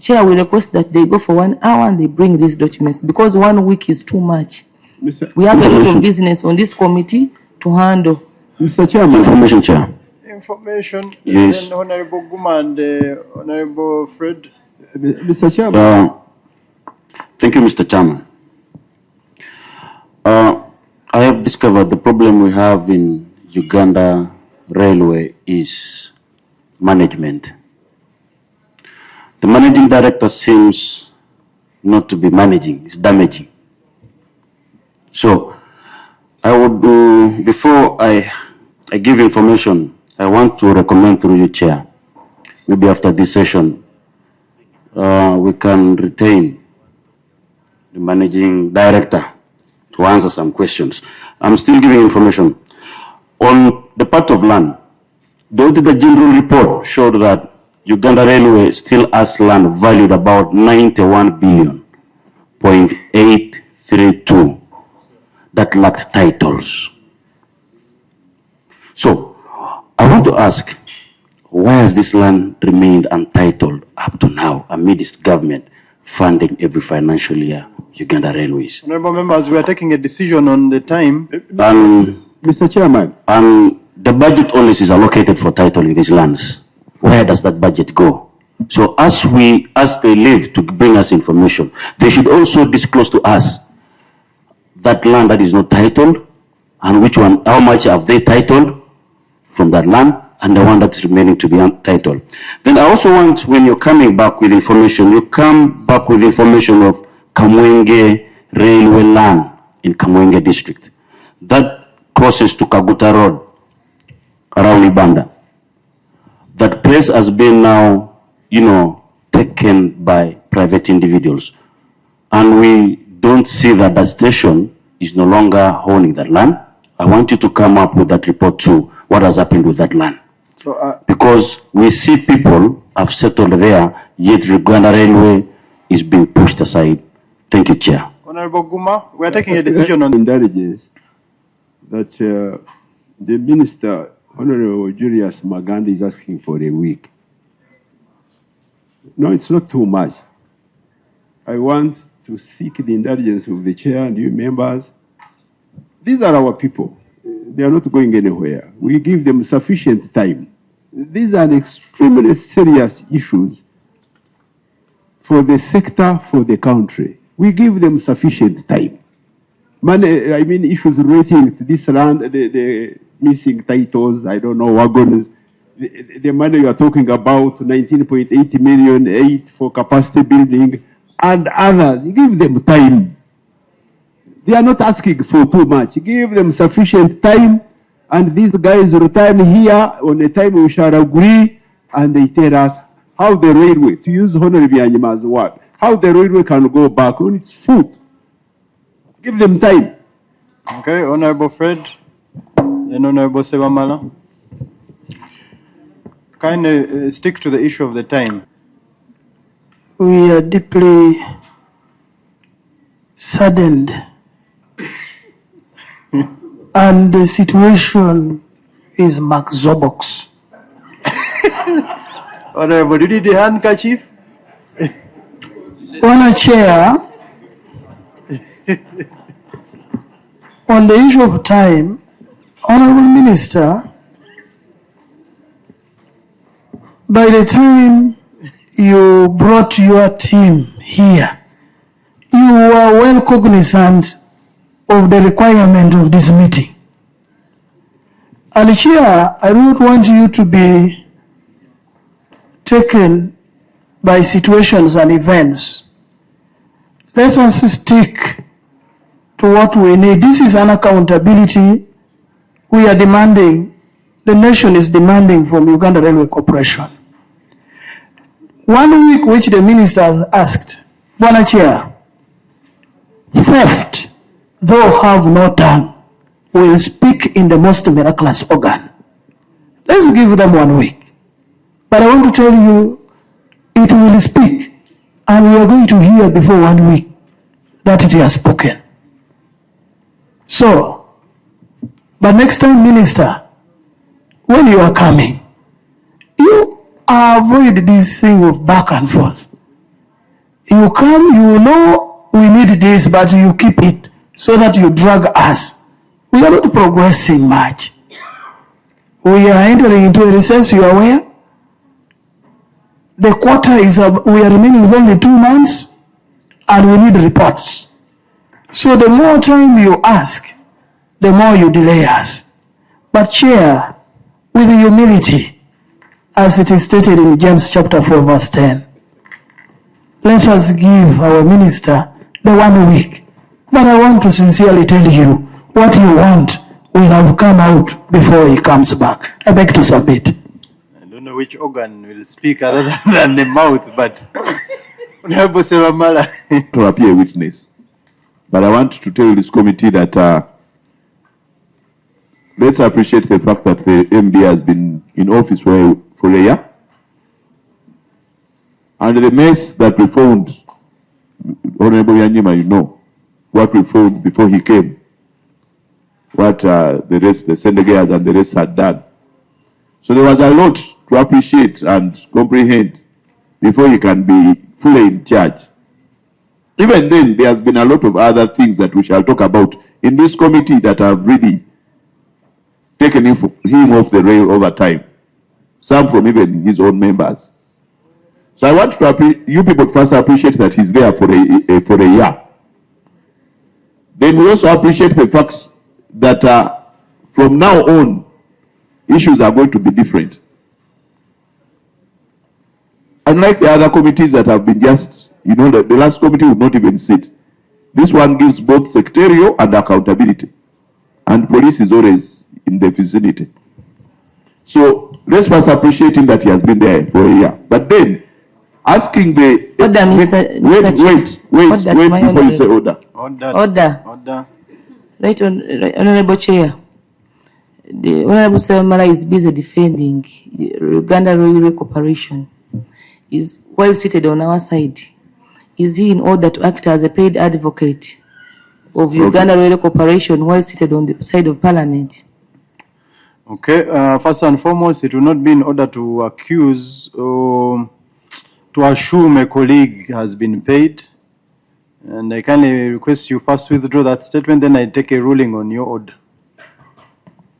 Chair, we request that they go for 1 hour and they bring these documents because 1 week is too much. We have a lot of business on this committee to handle.
Mr. Chairman.
Information, Chair.
Information.
Yes.
Then Honorable Guma and Honorable Fred.
Mr. Chairman.
Thank you, Mr. Chairman. I have discovered the problem we have in Uganda Railway is management. The managing director seems not to be managing, it's damaging. So I would, before I give information, I want to recommend through you, Chair, maybe after this session, we can retain the managing director to answer some questions. I'm still giving information. On the part of land, the Auditor General report showed that Uganda Railway still has land valued about 91 billion.832 that lacked titles. So, I want to ask, why has this land remained untitled up to now amidst government funding every financial year Uganda Railways?
Honorable members, we are taking a decision on the time.
And,
Mr. Chairman.
And the budget always is allocated for titling these lands. Where does that budget go? So as they live to bring us information, they should also disclose to us that land that is not titled, and which one, how much have they titled from that land, and the one that's remaining to be untitled. Then I also want, when you're coming back with information, you come back with information of Kamwenge Railway land in Kamwenge district. That crosses to Kaguta Road around Ibanda. That place has been now, taken by private individuals. And we don't see that the station is no longer owning that land. I want you to come up with that report too, what has happened with that land.
So,
Because we see people have settled there, yet Uganda Railway is being pushed aside. Thank you, Chair.
Honorable Guma, we are taking a decision on
Intelligence that the Minister, Honorable Julius Maganda, is asking for a week. No, it's not too much. I want to seek the indulgence of the chair and you members. These are our people. They are not going anywhere. We give them sufficient time. These are extremely serious issues for the sector, for the country. We give them sufficient time. Money, I mean, issues relating to this land, the missing titles, I don't know, wagons, the money you are talking about, 19.80 million, 8 for capacity building, and others. You give them time. They are not asking for too much. Give them sufficient time, and these guys return here on a time we shall agree, and they tell us how the railway, to use Honorable Yanyima's word, how the railway can go back on its foot. Give them time.
Okay, Honorable Fred and Honorable Sebamala. Kindly stick to the issue of the time.
We are deeply saddened and the situation is Mark Zobox.
Honorable, did you need the handkerchief?
Honour Chair, on the issue of time, Honourable Minister, by the time you brought your team here, you were well cognizant of the requirement of this meeting. And Chair, I don't want you to be taken by situations and events. Let us stick to what we need. This is an accountability we are demanding, the nation is demanding from Uganda Railway Corporation. 1 week which the minister has asked, Bwana Chair, theft, though have no tongue, will speak in the most miraculous organ. Let's give them 1 week. But I want to tell you, it will speak, and we are going to hear before 1 week that it has spoken. So, but next time, Minister, when you are coming, you avoid this thing of back and forth. You come, you know we need this, but you keep it so that you drag us. We are not progressing much. We are entering into a recess, you are aware? The quarter is, we are remaining with only 2 months, and we need reports. So the more time you ask, the more you delay us. But Chair, with humility, as it is stated in James chapter 4 verse 10, let us give our minister the 1 week. But I want to sincerely tell you, what you want will have come out before he comes back. I beg to submit.
I don't know which organ will speak other than the mouth, but Honorable Sebamala.
To appear a witness. But I want to tell this committee that let's appreciate the fact that the MD has been in office for a year. And the mess that we found, Honorable Yanyima, you know, what we found before he came, what the rest, the Senegals and the rest had done. So there was a lot to appreciate and comprehend before he can be fully in charge. Even then, there has been a lot of other things that we shall talk about in this committee that have really taken him off the rail over time. Some from even his own members. So I want you people to first appreciate that he's there for a year. Then we also appreciate the fact that from now on, issues are going to be different. Unlike the other committees that have been just, the last committee would not even sit. This one gives both secretarial and accountability. And police is always in the vicinity. So let's first appreciate him that he has been there for a year. But then, asking the...
Order,
wait, before you say order.
Order. Right, Honorable Chair. The Honorable Samara is busy defending Uganda Railway Corporation. Is well seated on our side. Is he in order to act as a paid advocate of Uganda Railway Corporation while seated on the side of Parliament?
Okay, first and foremost, it will not be in order to accuse or to assume a colleague has been paid. And I kindly request you first withdraw that statement, then I take a ruling on your order.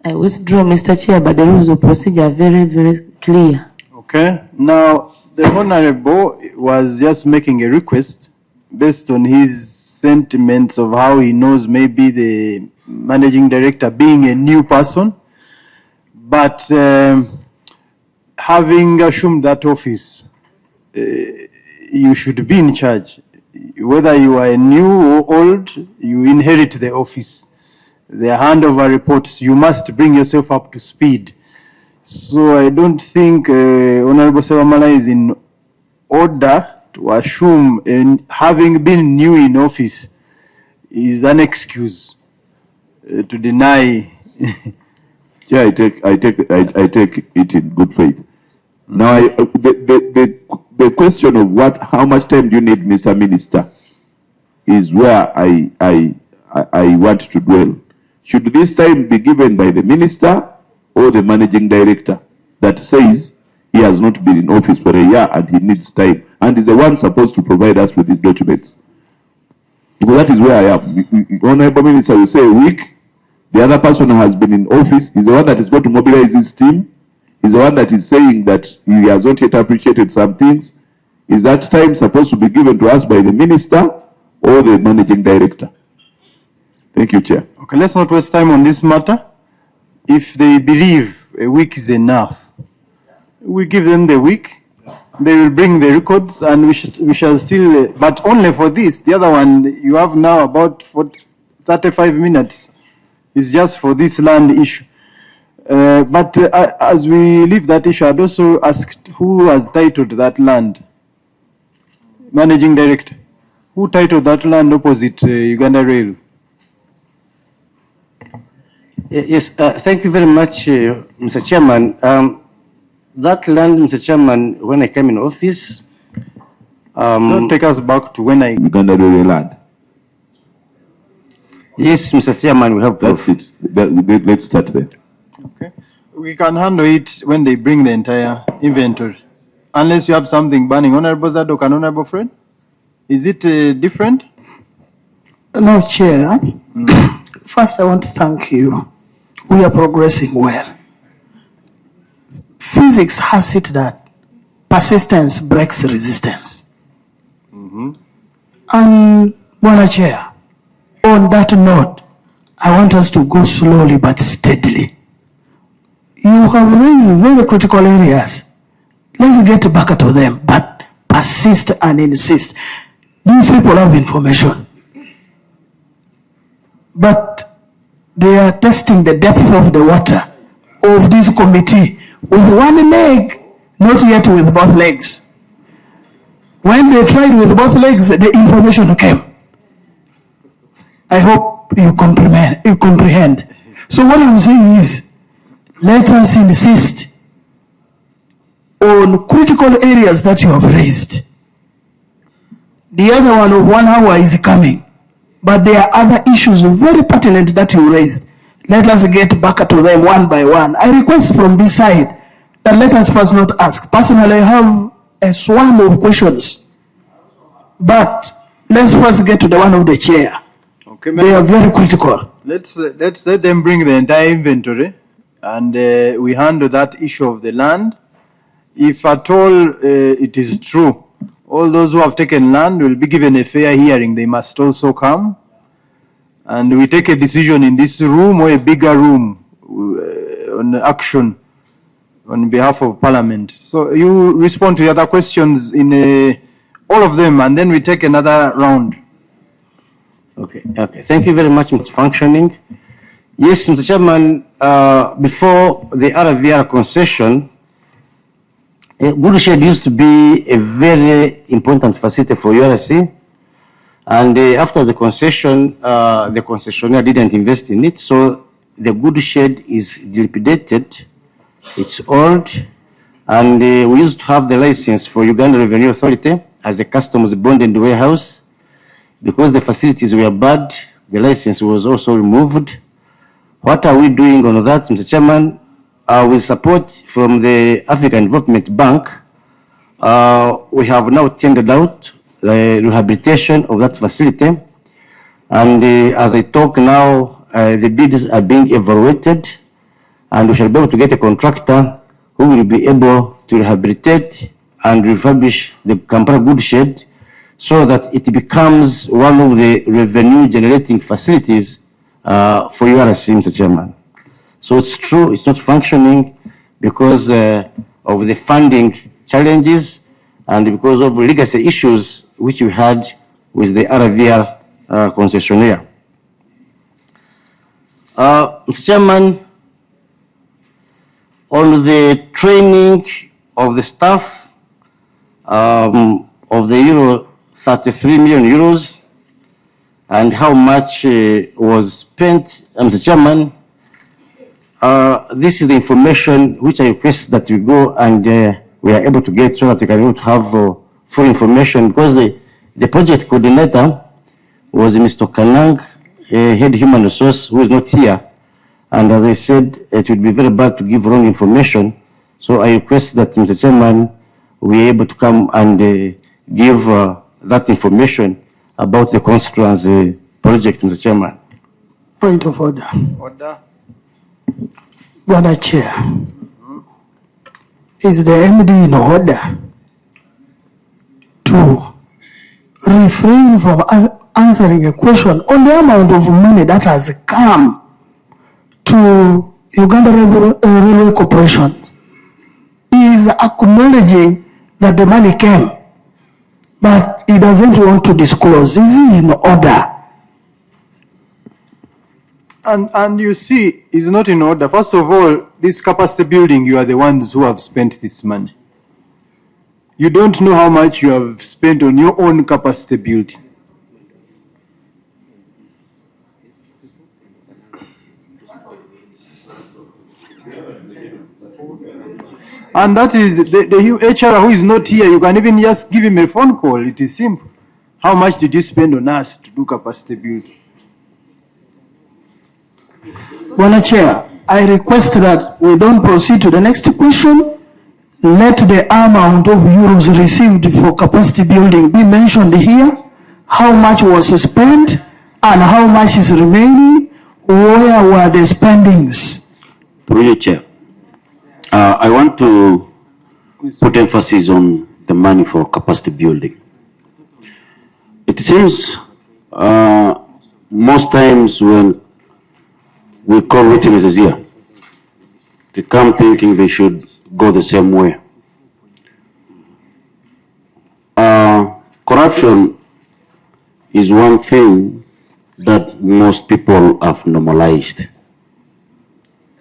I withdraw, Mr. Chair, but the rules of procedure are very, very clear.
Okay, now the Honorable was just making a request based on his sentiments of how he knows maybe the managing director being a new person, but having assumed that office, you should be in charge. Whether you are new or old, you inherit the office. The handover reports, you must bring yourself up to speed. So I don't think Honorable Sewamala is in order to assume, having been new in office is an excuse to deny.
Yeah, I take it in good faith. Now, the question of how much time do you need, Mr. Minister, is where I want to dwell. Should this time be given by the minister or the managing director that says he has not been in office for a year and he needs time and is the one supposed to provide us with his documents? Because that is where I am. Honorable Minister will say a week. The other person who has been in office is the one that is going to mobilize his team. Is the one that is saying that he has not yet appreciated some things. Is that time supposed to be given to us by the minister or the managing director? Thank you, Chair.
Okay, let's not waste time on this matter. If they believe a week is enough, we give them the week. They will bring the records and we shall still, but only for this. The other one, you have now about 35 minutes. It's just for this land issue. But as we leave that issue, I'd also asked who has titled that land? Managing Director. Who titled that land opposite Uganda Rail?
Yes, thank you very much, Mr. Chairman. That land, Mr. Chairman, when I came in office...
Don't take us back to when I...
Uganda Rail land.
Yes, Mr. Chairman, we have proof.
That's it. Let's start there.
Okay. We can handle it when they bring the entire inventory. Unless you have something burning. Honorable Zadok and Honorable Fred? Is it different?
No, Chair. First, I want to thank you. We are progressing well. Physics has it that persistence breaks resistance. And, Honorable Chair, on that note, I want us to go slowly but steadily. You have raised very critical areas. Let's get back to them, but persist and insist. These people have information. But they are testing the depth of the water of this committee with one leg, not yet with both legs. When they tried with both legs, the information came. I hope you comprehend. So what I'm saying is, let us insist on critical areas that you have raised. The other one of 1 hour is coming. But there are other issues very pertinent that you raised. Let us get back to them one by one. I request from this side that let us first not ask. Personally, I have a swarm of questions. But let's first get to the one of the chair.
Okay,
they are very critical.
Let's let them bring the entire inventory and we handle that issue of the land. If at all it is true, all those who have taken land will be given a fair hearing. They must also come. and we take a decision in this room or a bigger room on action on behalf of Parliament. So you respond to the other questions in all of them, and then we take another round.
Okay, okay. Thank you very much, Mr. Functioning. Yes, Mr. Chairman, before the RVR concession, Goodshed used to be a very important facility for URC. And after the concession, the concessionaire didn't invest in it. So the Goodshed is dilapidated. It's old. And we used to have the license for Uganda Revenue Authority as a customs bonded warehouse. Because the facilities were bad, the license was also removed. What are we doing on that, Mr. Chairman? With support from the African Development Bank, we have now tendered out the rehabilitation of that facility. And as I talk now, the bids are being evaluated, and we shall be able to get a contractor who will be able to rehabilitate and refurbish the Kampala Goodshed so that it becomes one of the revenue generating facilities for URC, Mr. Chairman. So it's true, it's not functioning because of the funding challenges and because of legacy issues which we had with the RVR concessionaire. Mr. Chairman, on the training of the staff of the euro 33 million euros and how much was spent, Mr. Chairman, this is the information which I request that we go and we are able to get so that we can able to have full information, because the project coordinator was Mr. Kanang, head human resource, who is not here. And as I said, it would be very bad to give wrong information. So I request that, Mr. Chairman, we are able to come and give that information about the constituency project, Mr. Chairman.
Point of order.
Order.
Madam Chair, is the MD in order to refrain from answering a question on the amount of money that has come to Uganda Railway Corporation? He is acknowledging that the money came, but he doesn't want to disclose. Is he in order?
And you see, it's not in order. First of all, this capacity building, you are the ones who have spent this money. You don't know how much you have spent on your own capacity building. And that is the HR who is not here. You can even just give him a phone call. It is simple. How much did you spend on us to do capacity building?
Madam Chair, I request that we don't proceed to the next question. Let the amount of euros received for capacity building be mentioned here, how much was spent and how much is remaining, where were the spendings?
Through you, Chair. I want to put emphasis on the money for capacity building. It seems most times when we call witnesses here, they come thinking they should go the same way. Corruption is one thing that most people have normalized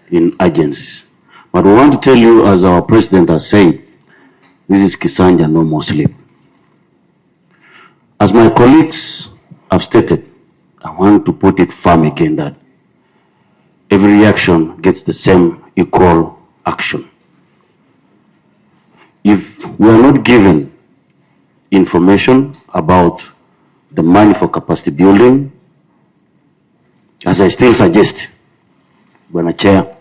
in agencies. But we want to tell you, as our president has said, this is Kisanja, no more sleep. As my colleagues have stated, I want to put it firm again that every reaction gets the same equal action. If we are not given information about the money for capacity building, as I still suggest, Madam Chair,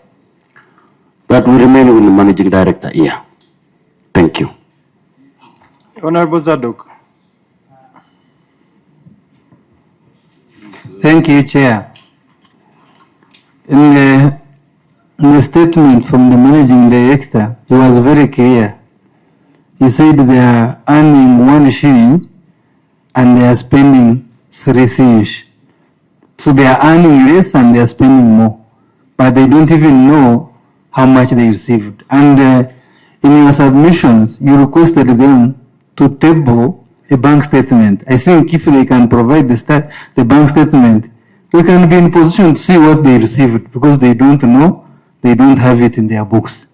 that will remain with the managing director here. Thank you.
Honorable Zadok.
Thank you, Chair. In the statement from the managing director, it was very clear. He said they are earning 1 shilling and they are spending 3 things. So they are earning less and they are spending more, but they don't even know how much they received. And in your submissions, you requested them to table a bank statement. I think if they can provide the bank statement, we can be in position to see what they received, because they don't know, they don't have it in their books.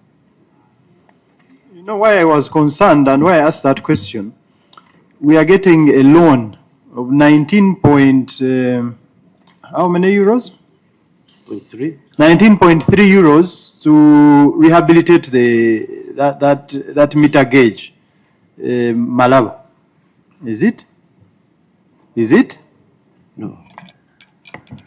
You know why I was concerned and why I asked that question? We are getting a loan of 19 point, how many euros? 19.3 euros to rehabilitate that meter gauge, Malabo. Is it? Is it?
No.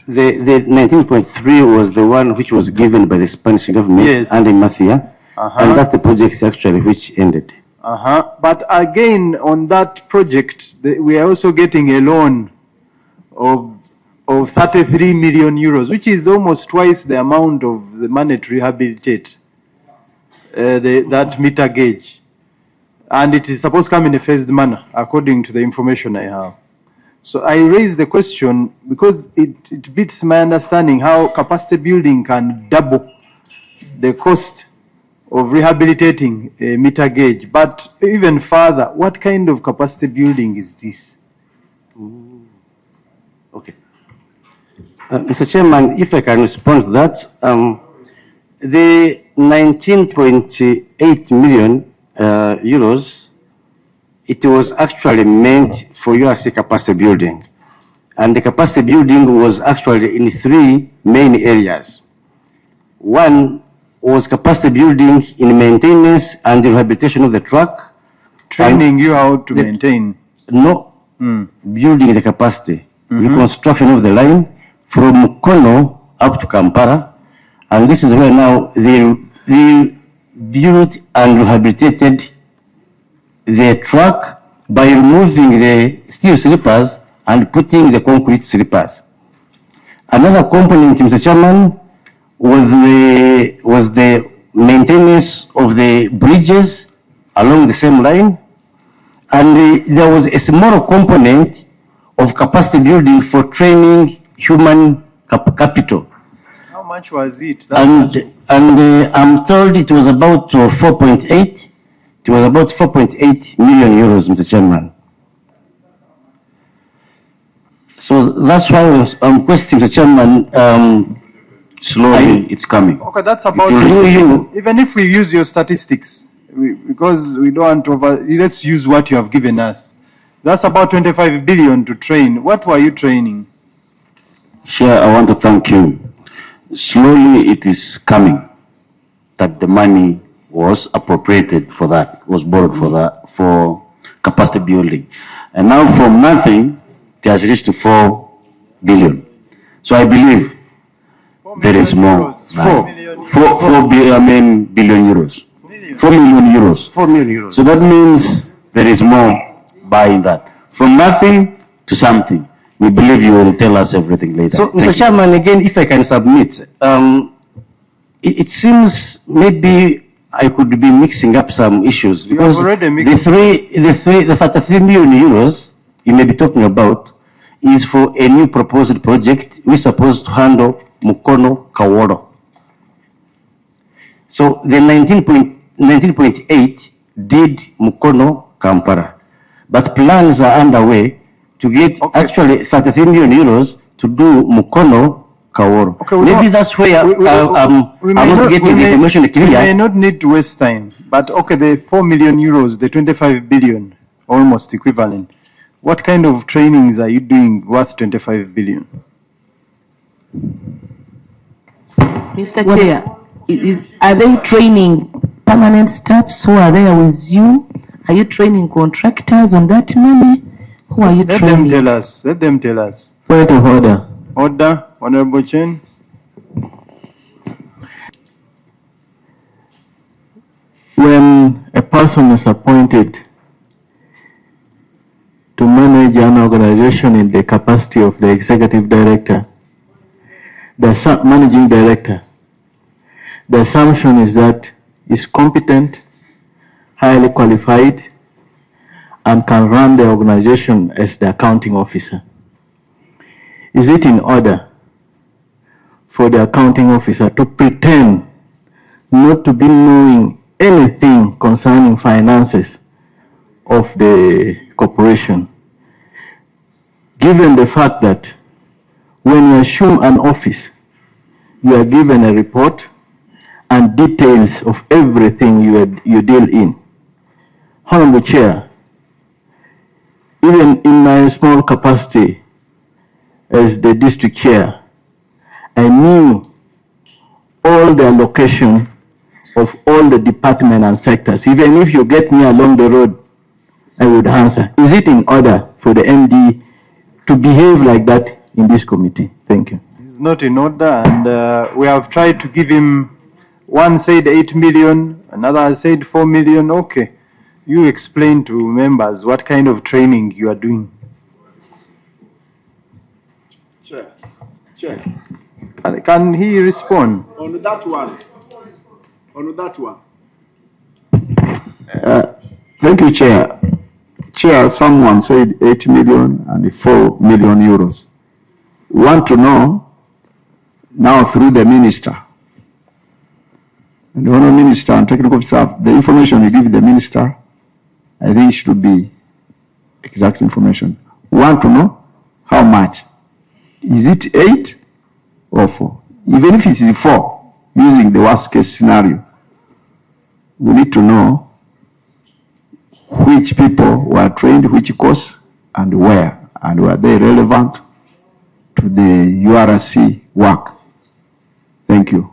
The 19.3 was the one which was given by the Spanish government,
yes,
under Mathia, and that's the project actually which ended.
But again, on that project, we are also getting a loan of 33 million euros, which is almost twice the amount of the money to rehabilitate that meter gauge. And it is supposed to come in a phased manner, according to the information I have. So I raise the question because it beats my understanding how capacity building can double the cost of rehabilitating a meter gauge. But even further, what kind of capacity building is this?
Okay. Mr. Chairman, if I can respond to that, the 19.8 million euros, it was actually meant for URC capacity building. And the capacity building was actually in three main areas. One was capacity building in maintenance and rehabilitation of the truck.
Training you how to maintain?
No, building the capacity, reconstruction of the line from Kono up to Kampala. And this is where now they built and rehabilitated the truck by removing the steel sleepers and putting the concrete sleepers. Another component, Mr. Chairman, was the maintenance of the bridges along the same line. And there was a small component of capacity building for training human capital.
How much was it?
And I'm told it was about 4.8. It was about 4.8 million euros, Mr. Chairman. So that's why I'm questioning the chairman. Slowly, it's coming.
Okay, that's about even if we use your statistics, because we don't want to let's use what you have given us. That's about 25 billion to train. What were you training?
Chair, I want to thank you. Slowly it is coming that the money was appropriated for that, was borrowed for that, for capacity building. And now from nothing, it has reached to 4 billion. So I believe there is more. 4 billion euros. 4 million euros.
4 million euros.
So that means there is more buying that. From nothing to something. We believe you will tell us everything later.
So, Mr. Chairman, again, if I can submit, it seems maybe I could be mixing up some issues because the 33 million euros you may be talking about is for a new proposed project we're supposed to handle Mukono Kaworo. So the 19.8 did Mukono Kampala, but plans are underway to get actually 33 million euros to do Mukono Kaworo. Okay, maybe that's where I'm not getting the information clear.
We may not need to waste time, but okay, the 4 million euros, the 25 billion, almost equivalent. What kind of trainings are you doing worth 25 billion?
Mr. Chair, are they training permanent staffs who are there with you? Are you training contractors on that money? Who are you training?
Let them tell us. Let them tell us.
Point of order.
Order, Honorable Chen.
When a person is appointed to manage an organization in the capacity of the executive director, the managing director, the assumption is that he's competent, highly qualified, and can run the organization as the accounting officer. Is it in order for the accounting officer to pretend not to be knowing anything concerning finances of the corporation, given the fact that when you assume an office, you are given a report and details of everything you deal in. Honorable Chair, even in my small capacity as the district chair, I knew all the allocation of all the department and sectors. Even if you get me along the road, I would answer. Is it in order for the MD to behave like that in this committee? Thank you.
It's not in order, and we have tried to give him, one said 8 million, another said 4 million. Okay, you explain to members what kind of training you are doing.
Chair,
And can he respond?
on that one,
Thank you, Chair. Chair, someone said 8 million and 4 million euros. We want to know now through the minister. And the Honourable Minister and Technical Staff, the information you give the minister, I think should be exact information. We want to know how much. Is it 8 or 4? Even if it is 4, using the worst case scenario, we need to know which people were trained, which course, and where, and were they relevant to the URC work. Thank you.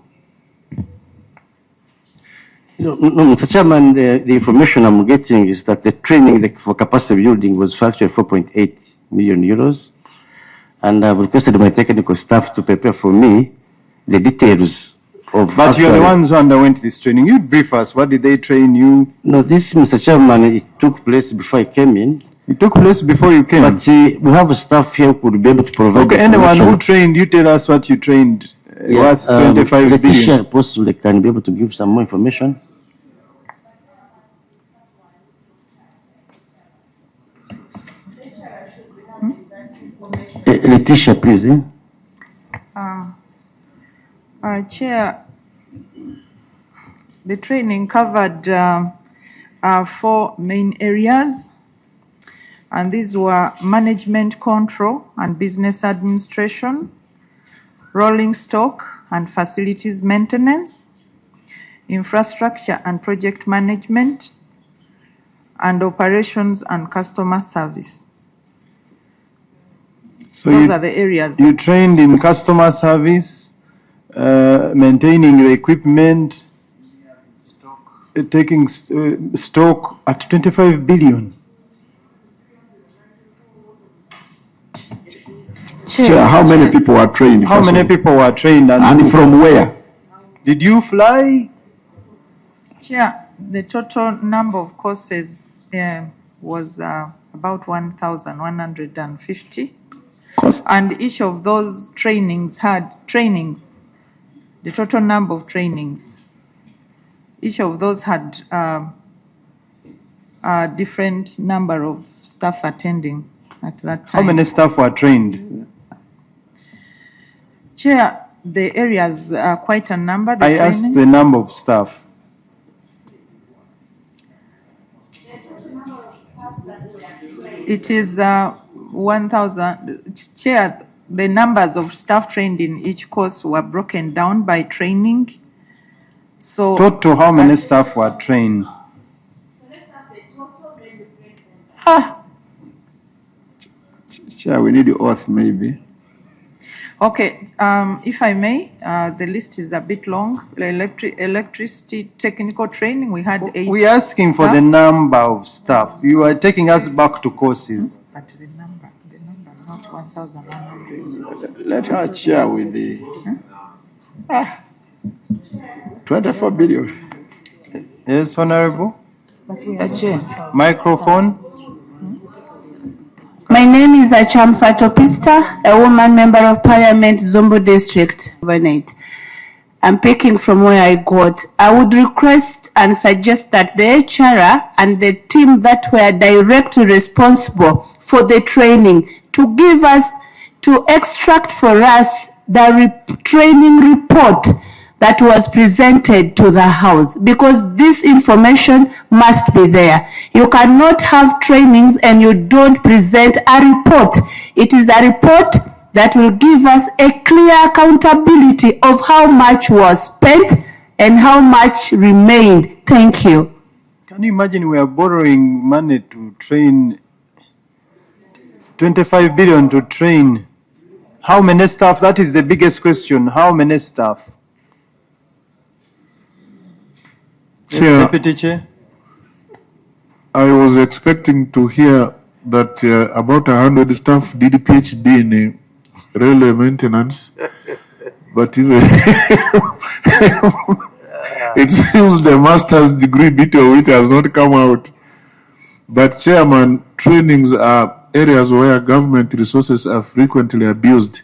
No, Mr. Chairman, the information I'm getting is that the training for capacity building was factually 4.8 million euros. And I've requested my technical staff to prepare for me the details of.
But you're the ones who underwent this training. You brief us. What did they train you?
No, this, Mr. Chairman, it took place before I came in.
It took place before you came.
But we have a staff here who could be able to provide.
Okay, anyone who trained, you tell us what you trained. What's 25 billion?
Letitia possibly can be able to give some more information. Letitia, please.
Chair, the training covered 4 main areas, and these were management control and business administration, rolling stock and facilities maintenance, infrastructure and project management, and operations and customer service.
So
those are the areas.
You trained in customer service, maintaining the equipment, taking stock at 25 billion.
Chair, how many people were trained?
How many people were trained?
And from where?
Did you fly?
Chair, the total number of courses was about 1,150. And each of those trainings had trainings, the total number of trainings. Each of those had a different number of staff attending at that time.
How many staff were trained?
Chair, the areas are quite a number.
I asked the number of staff.
It is 1,000. Chair, the numbers of staff trained in each course were broken down by training. So
total, how many staff were trained?
Chair, we need the oath maybe.
Okay, if I may, the list is a bit long. Electricity technical training, we had 8.
We're asking for the number of staff. You are taking us back to courses.
But the number, not 1,100.
Let her chair with the 24 billion.
Yes, Honorable.
Chair.
Microphone.
My name is Acham Fatopista, a woman member of Parliament, Zombo District, Overnight. I'm picking from where I got. I would request and suggest that the HR and the team that were directly responsible for the training to give us, to extract for us the training report that was presented to the House, because this information must be there. You cannot have trainings and you don't present a report. It is a report that will give us a clear accountability of how much was spent and how much remained. Thank you.
Can you imagine we are borrowing money to train 25 billion to train how many staff? That is the biggest question. How many staff?
Chair,
Yes, Deputy Chair.
I was expecting to hear that about 100 staff did PhD in railway maintenance, but even it seems the master's degree bit of it has not come out. But Chairman, trainings are areas where government resources are frequently abused.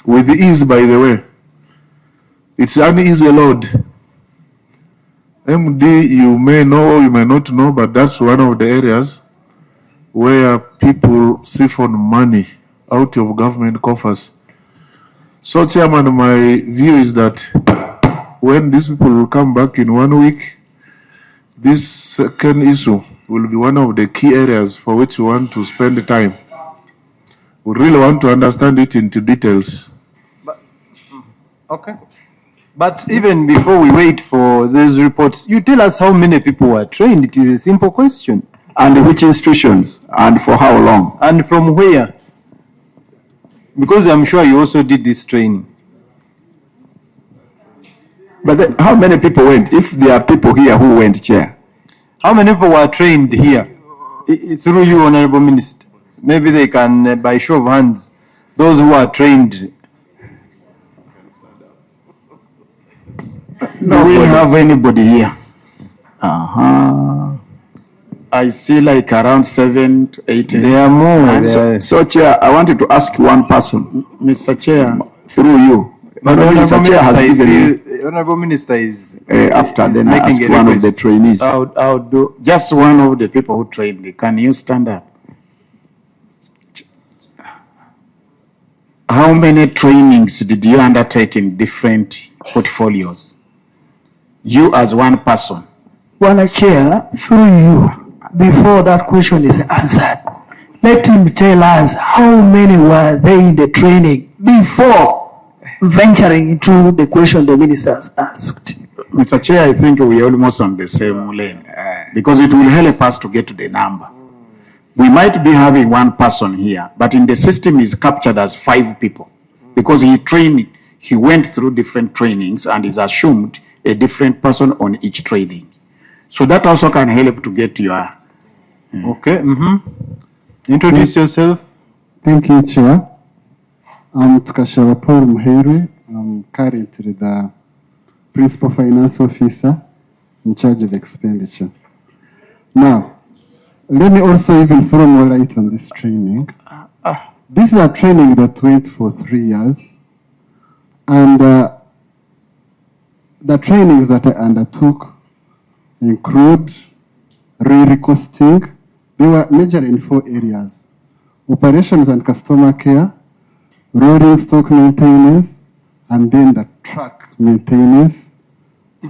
With ease, by the way. It's an easy load. MD, you may know or you may not know, but that's one of the areas where people siphon money out of government coffers. So, Chairman, my view is that when these people will come back in 1 week, this second issue will be one of the key areas for which we want to spend the time. We really want to understand it into details.
Okay. But even before we wait for those reports, you tell us how many people were trained. It is a simple question.
And which institutions and for how long?
And from where? Because I'm sure you also did this training.
But then, how many people went? If there are people here who went, Chair.
How many people were trained here? Through you, Honorable Minister. Maybe they can, by show of hands, those who are trained.
Do we have anybody here? I see like around 7 to 8.
There are more.
So, Chair, I wanted to ask one person.
Mr. Chair.
Through you.
But
Mr. Chair has given
the Honorable Minister is
after, then I ask
making a
one of
request.
the trainees.
I'll do just one of the people who trained. Can you stand up? How many trainings did you undertake in different portfolios? You as one person.
One Chair, through you, before that question is answered, let him tell us how many were they in the training before venturing into the question the ministers asked.
Mr. Chair, I think we are almost on the same lane because it will help us to get to the number. We might be having one person here, but in the system is captured as 5 people because he went through different trainings and is assumed a different person on each training. So that also can help to get your...
Okay. Introduce yourself.
Thank you, Chair. I'm Tukashaba Paul Muhere. I'm currently the Principal Finance Officer in charge of expenditure. Now, let me also even throw more light on this training. This is a training that went for 3 years. And the trainings that I undertook include re-recosting. They were majorly in 4 areas: operations and customer care, rolling stock maintenance, and then the truck maintenance,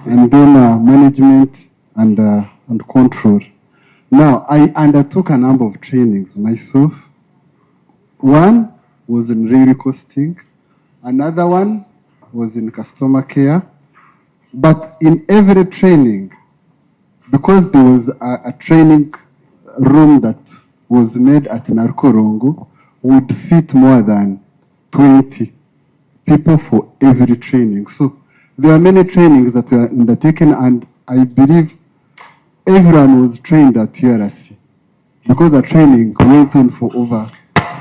and then management and control. Now, I undertook a number of trainings myself. One was in re-recosting, another one was in customer care. But in every training, because there was a training room that was made at Narkorongo, would fit more than 20 people for every training. So there are many trainings that were undertaken, and I believe everyone was trained at URC because the training went on for over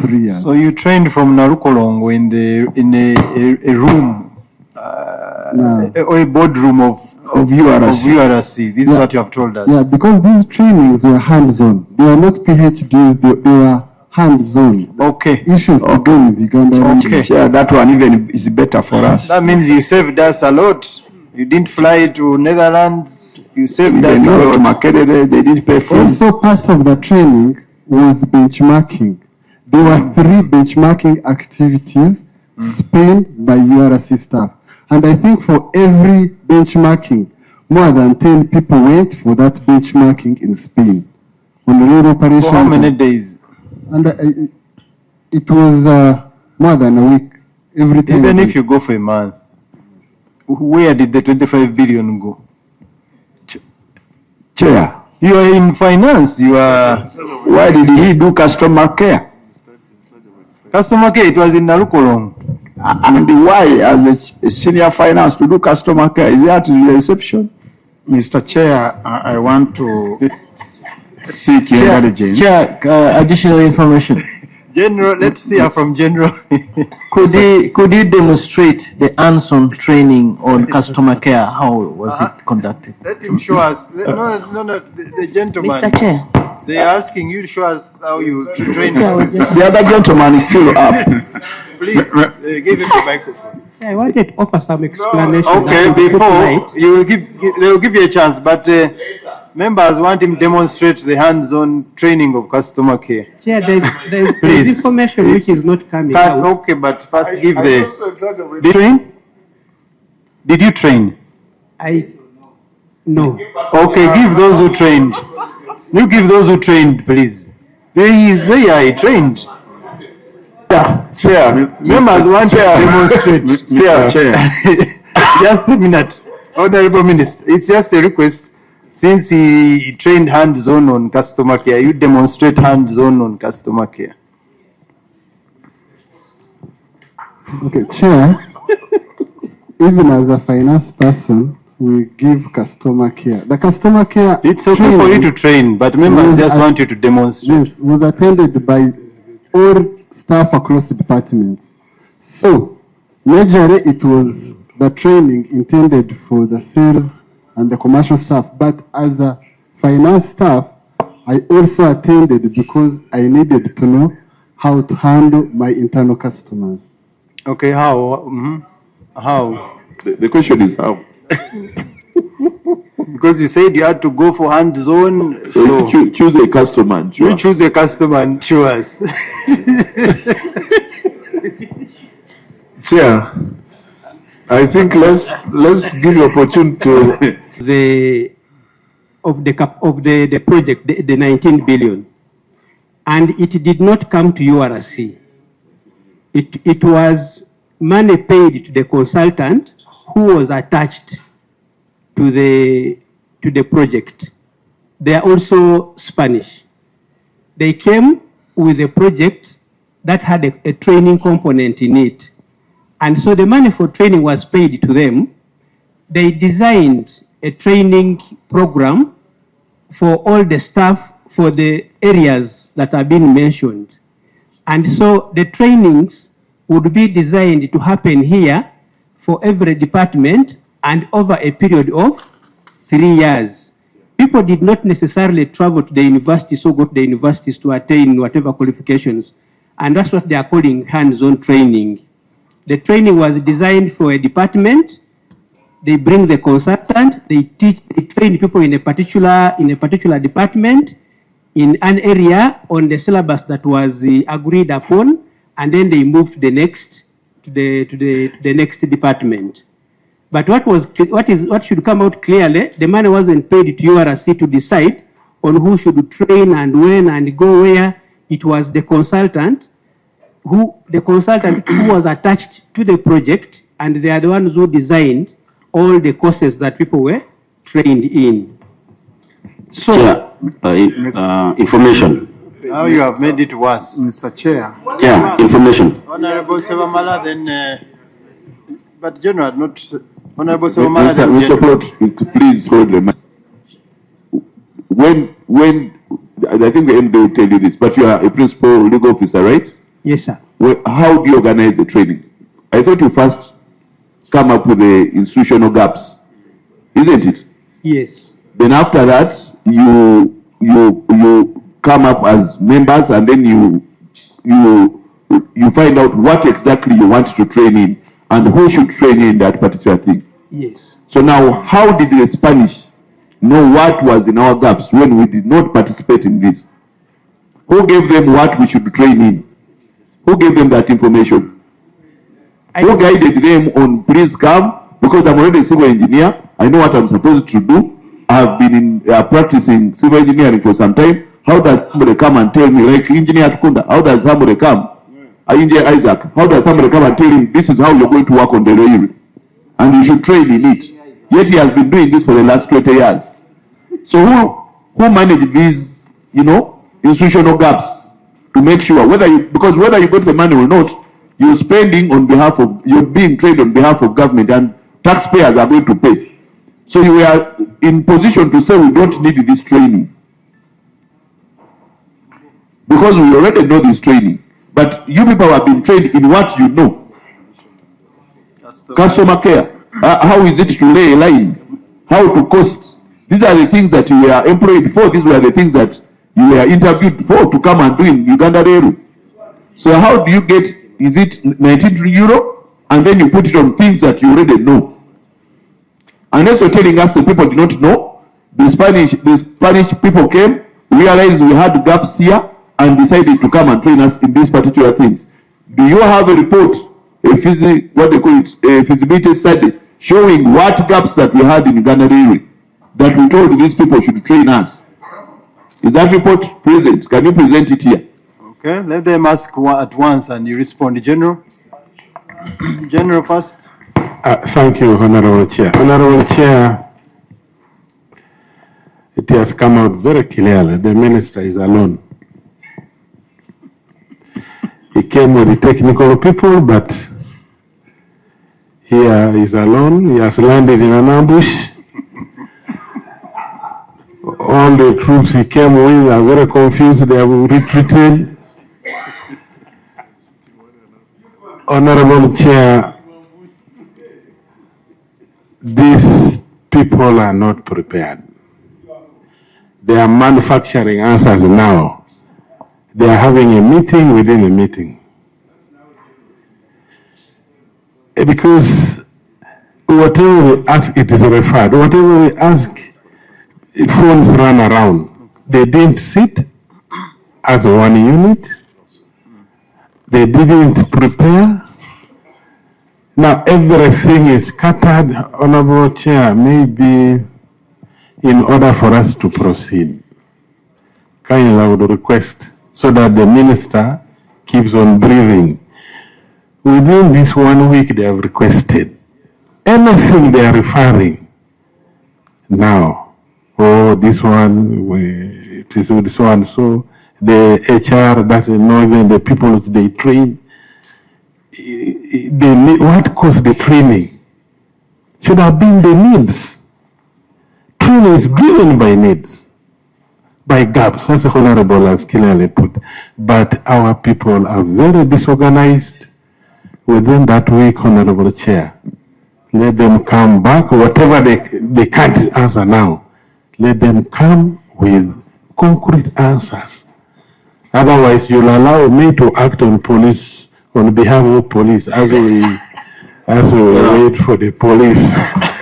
3 years.
So you trained from Narukolongo in a room, or a boardroom of URC. This is what you have told us.
Yeah, because these trainings were hands-on. They were not PhDs, they were hands-on.
Okay.
Issues to do with Uganda.
Okay.
Yeah, that one even is better for us.
That means you saved us a lot. You didn't fly to Netherlands. You saved
They
us a
know to
lot.
Makerere, they didn't pay fees.
Also, part of the training was benchmarking. There were 3 benchmarking activities Spain by URC staff. And I think for every benchmarking, more than 10 people went for that benchmarking in Spain on rail operations.
For how many days?
And it was more than a week. Every time.
Even if you go for a month, where did the 25 billion go?
Chair,
You are in finance. You are.
why did he do customer care?
Customer care, it was in Nalukolong.
And why, as a senior finance, to do customer care? Is that the exception?
Mr. Chair, I want to seek your intelligence.
Chair, additional information.
General, let's see from General.
Could he demonstrate the hands-on training on customer care? How was it conducted?
Let him show us. No, the gentleman.
Mr. Chair.
They are asking you to show us how you train.
The other gentleman is still up.
Please, give him the microphone.
I wanted to offer some explanation.
Okay, before you will they will give you a chance, but members want him to demonstrate the hands-on training of customer care.
Chair, there's
Please.
information which is not coming out.
Okay, but first give the. Did you train? Did you train?
No.
Okay, give those who trained. You give those who trained, please. They are trained.
Chair,
Members want to demonstrate.
Chair.
Just a minute. Honorable Minister, it's just a request. Since he trained hands-on on customer care, you demonstrate hands-on on customer care.
Okay, Chair, even as a finance person, we give customer care. The customer care.
It's okay for you to train, but members just want you to demonstrate.
Yes, was attended by all staff across the departments. So, majorly it was the training intended for the sales and the commercial staff. But as a finance staff, I also attended because I needed to know how to handle my internal customers.
Okay, how? How?
The question is how?
Because you said you had to go for hands-on. So
choose a customer. And
you choose a customer and show us.
Chair, I think let's give you opportunity to
the project, the 19 billion, and it did not come to URC. It was money paid to the consultant who was attached to the project. They are also Spanish. They came with a project that had a training component in it. And so the money for training was paid to them. They designed a training program for all the staff for the areas that have been mentioned. And so the trainings would be designed to happen here for every department and over a period of 3 years. People did not necessarily travel to the universities or go to the universities to attain whatever qualifications. And that's what they are calling hands-on training. The training was designed for a department. They bring the consultant, they train people in a particular department in an area on the syllabus that was agreed upon, and then they move to the next department. But what should come out clearly, the money wasn't paid to URC to decide on who should train and when and go where. It was the consultant who was attached to the project, and they are the ones who designed all the courses that people were trained in. So,
information.
Now you have made it worse.
Mr. Chair.
Yeah, information.
Honorable Sevamala, then, but General, not Honorable Sevamala.
Mr. Plot, please hold the mic. When I think the MD will tell you this, but you are a principal legal officer, right?
Yes, sir.
How do you organize the training? I thought you first come up with the institutional gaps, isn't it?
Yes.
Then after that, you come up as members, and then you find out what exactly you want to train in and who should train in that particular thing.
Yes.
So now, how did the Spanish know what was in our gaps when we did not participate in this? Who gave them what we should train in? Who gave them that information?
Who guided them on please come? Because I'm already a civil engineer. I know what I'm supposed to do. I've been in practicing civil engineering for some time. How does somebody come and tell me, like Engineer Tukunda, how does somebody come? Engineer Isaac, how does somebody come and tell him this is how you're going to work on the railway? And you should train in it. Yet he has been doing this for the last 20 years. So who managed these, institutional gaps to make sure because whether you got the money or not, you're spending on behalf of, you're being trained on behalf of government and taxpayers are going to pay. So you are in position to say we don't need this training. Because we already know this training. But you people have been trained in what you know. Customer care. How is it to lay a line? How to cost. These are the things that you were employed for. These were the things that you were interviewed for to come and do in Uganda Railway. So how do you get, is it 19 euro? And then you put it on things that you already know. Unless you're telling us the people did not know, the Spanish people came, realized we had gaps here, and decided to come and train us in these particular things. Do you have a report, a feasibility study, showing what gaps that we had in Uganda Railway that we told these people should train us? Is that report present? Can you present it here?
Okay, let them ask at once and you respond. General? General first.
Thank you, Honorable Chair. Honorable Chair, it has come out very clearly the minister is alone. He came with the technical people, but here is alone. He has landed in an ambush. All the troops he came with are very confused. They have retreated. Honorable Chair, these people are not prepared. They are manufacturing answers now. They are having a meeting within a meeting. Because whatever we ask, it is referred. Whatever we ask, phones run around. They didn't sit as one unit. They didn't prepare. Now everything is scattered. Honorable Chair, maybe in order for us to proceed, kindly I would request so that the minister keeps on breathing. Within this 1 week, they have requested anything they are referring now. Oh, this one, it is with this one. So the HR doesn't know even the people that they train. What caused the training should have been the needs. Training is driven by needs, by gaps, as the Honorable has clearly put. But our people are very disorganized. Within that week, Honorable Chair, let them come back, whatever they can't answer now, let them come with concrete answers. Otherwise, you'll allow me to act on behalf of police as we wait for the police.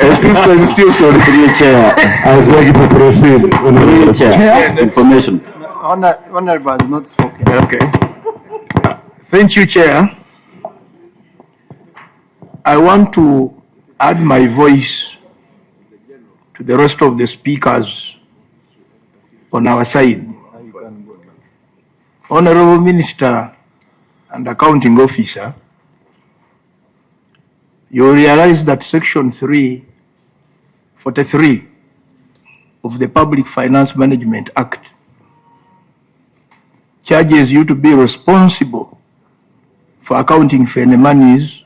Assistant Institution, Chair.
I beg to proceed.
Honorable Chair. Information.
Honorable has not spoken.
Okay. Thank you, Chair. I want to add my voice to the rest of the speakers on our side. Honorable Minister and Accounting Officer, you realize that Section 343 of the Public Finance Management Act charges you to be responsible for accounting for any monies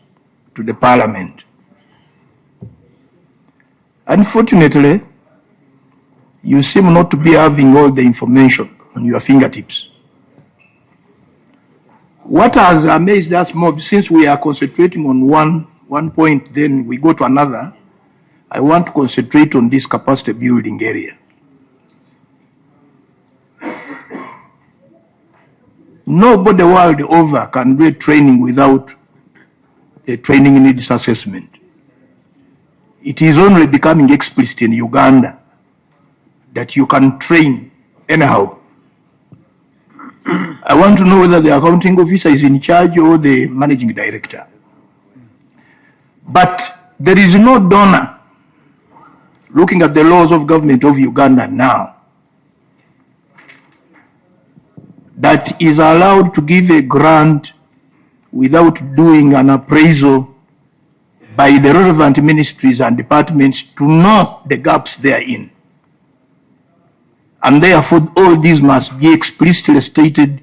to the Parliament. Unfortunately, you seem not to be having all the information on your fingertips. What has amazed us more, since we are concentrating on one point, then we go to another, I want to concentrate on this capacity building area. Nobody the world over can do a training without a training needs assessment. It is only becoming explicit in Uganda that you can train anyhow. I want to know whether the accounting officer is in charge or the managing director. But there is no donor, looking at the laws of government of Uganda now, that is allowed to give a grant without doing an appraisal by the relevant ministries and departments to know the gaps therein. And therefore, all these must be explicitly stated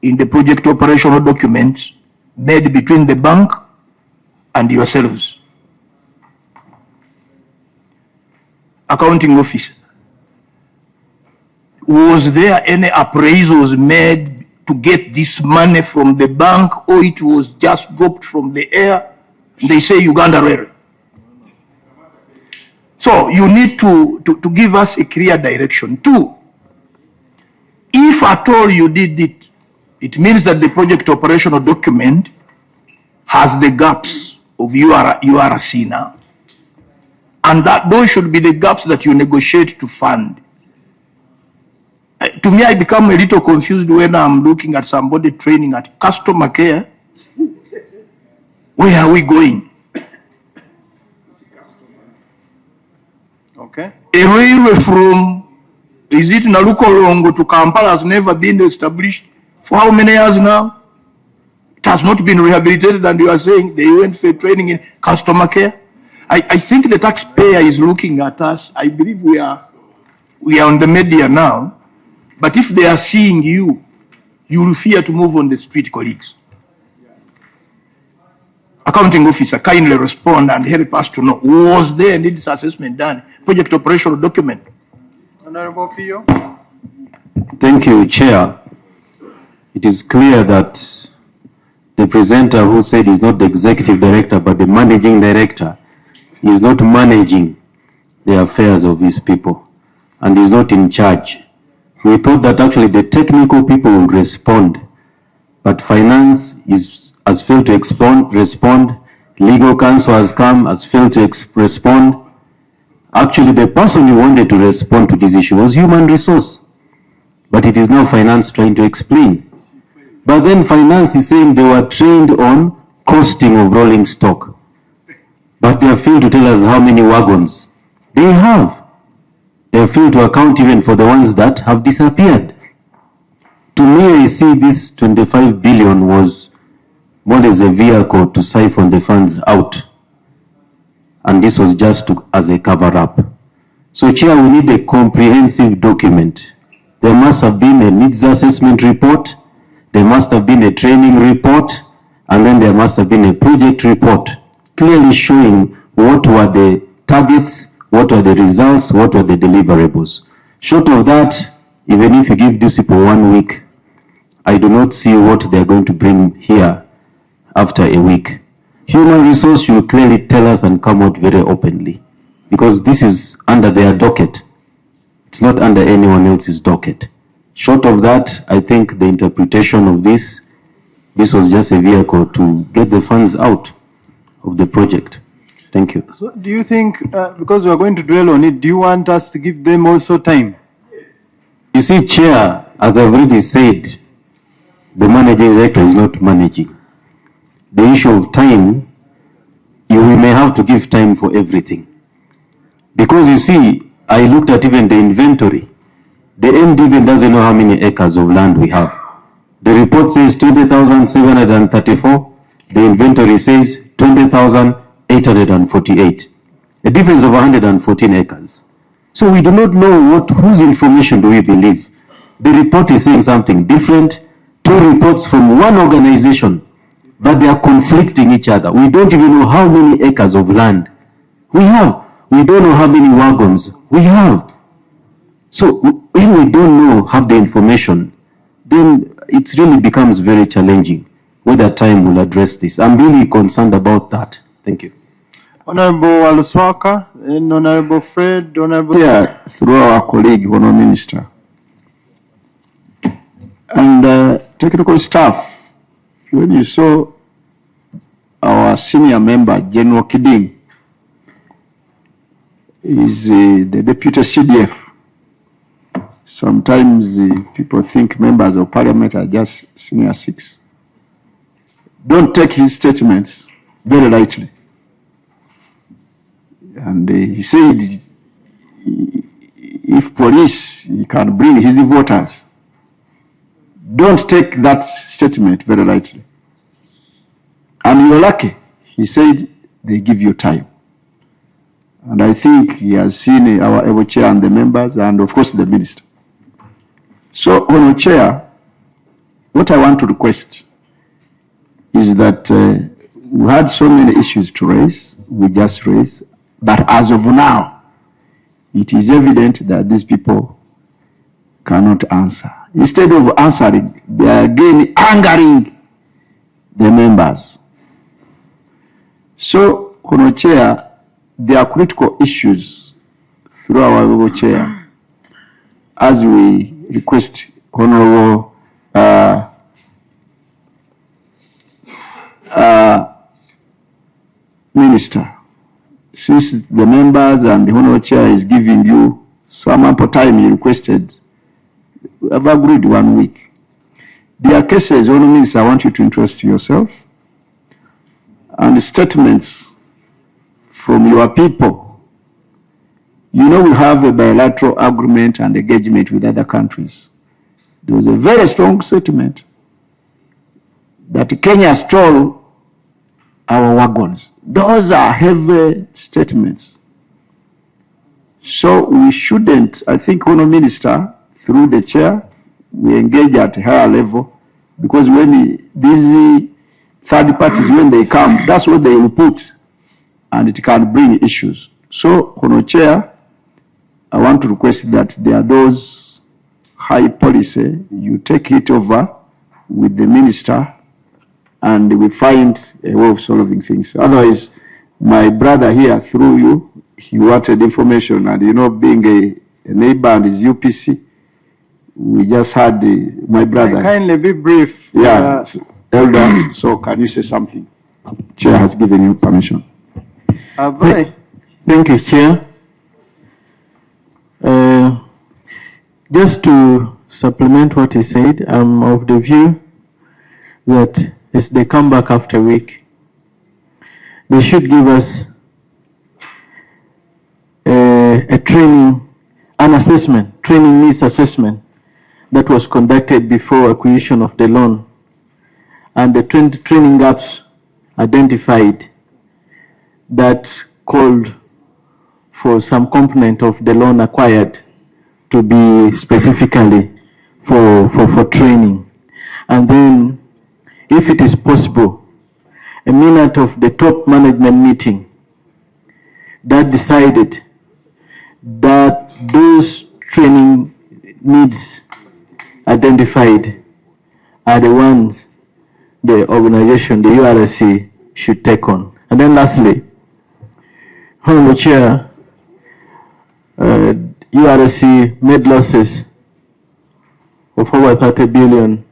in the project operational documents made between the bank and yourselves. Accounting officer, was there any appraisals made to get this money from the bank, or it was just dropped from the air? They say Uganda Rail. So you need to give us a clear direction. Two, if at all you did it, it means that the project operational document has the gaps of URC now. And that those should be the gaps that you negotiate to fund. To me, I become a little confused when I'm looking at somebody training at customer care. Where are we going?
Okay.
A railway from, is it Nalukolongo to Kampala has never been established for how many years now? It has not been rehabilitated, and you are saying they went for training in customer care. I think the taxpayer is looking at us. I believe we are on the media now, but if they are seeing you, you will fear to move on the street, colleagues. Accounting officer, kindly respond and help us to know, was there needs assessment done? Project operational document.
Honorable Pio.
Thank you, Chair. It is clear that the presenter who said he's not the executive director but the managing director is not managing the affairs of his people and is not in charge. We thought that actually the technical people would respond, but finance has failed to respond. Legal counsel has come, has failed to respond. Actually, the person who wanted to respond to this issue was human resource, but it is now finance trying to explain. But then finance is saying they were trained on costing of rolling stock, but they have failed to tell us how many wagons they have. They have failed to account even for the ones that have disappeared. To me, I see this 25 billion was more as a vehicle to siphon the funds out. And this was just as a cover-up. So, Chair, we need a comprehensive document. There must have been a needs assessment report, there must have been a training report, and then there must have been a project report clearly showing what were the targets, what were the results, what were the deliverables. Short of that, even if you give these people 1 week, I do not see what they're going to bring here after a week. Human resource should clearly tell us and come out very openly, because this is under their docket. It's not under anyone else's docket. Short of that, I think the interpretation of this was just a vehicle to get the funds out of the project. Thank you.
So do you think, because we are going to dwell on it, do you want us to give them also time?
You see, Chair, as I've already said, the managing director is not managing. The issue of time, we may have to give time for everything. Because you see, I looked at even the inventory. The MD even doesn't know how many acres of land we have. The report says 20,734. The inventory says 20,848. A difference of 114 acres. So we do not know whose information do we believe. The report is saying something different. Two reports from one organization, but they are conflicting each other. We don't even know how many acres of land we have. We don't know how many wagons we have. So when we don't have the information, then it really becomes very challenging whether time will address this. I'm really concerned about that. Thank you.
Honorable Aluswaka, and Honorable Fred, Honorable...
Yeah, through our colleague, Honorable Minister. And technical staff, when you saw our senior member, General Kiding, is the deputy CDF. Sometimes people think members of parliament are just senior six. Don't take his statements very lightly. And he said if police can bring his voters, don't take that statement very lightly. And you're lucky. He said they give you time. And I think he has seen our Evo Chair and the members and of course the minister. So, Honourable Chair, what I want to request is that we had so many issues to raise, we just raised, but as of now, it is evident that these people cannot answer. Instead of answering, they are again angering the members. So, Honourable Chair, there are critical issues through our Honourable Chair as we request Honourable Minister, since the members and the Honourable Chair is giving you some ample time you requested, we have agreed 1 week. There are cases, Honourable Minister, I want you to interest yourself, and statements from your people. You know, we have a bilateral agreement and engagement with other countries. There was a very strong statement that Kenya stole our wagons. Those are heavy statements. So we shouldn't, I think, Honourable Minister, through the chair, we engage at a higher level, because when these third parties, when they come, that's what they will put, and it can bring issues. So, Honourable Chair, I want to request that there are those high policy, you take it over with the minister, and we find a way of solving things. Otherwise, my brother here, through you, he wanted information, and you know, being a neighbor and his UPC, we just had my brother.
Kindly be brief.
Yeah, Elder, so can you say something? Chair has given you permission.
Thank you, Chair. Just to supplement what he said, I'm of the view that as they come back after a week, they should give us a training, an assessment, training needs assessment that was conducted before acquisition of the loan, and the training gaps identified that called for some component of the loan acquired to be specifically for training. And then, if it is possible, a minute of the top management meeting that decided that those training needs identified are the ones the organization, the URC, should take on. And then lastly, Honourable Chair, URC made losses of over 30 billion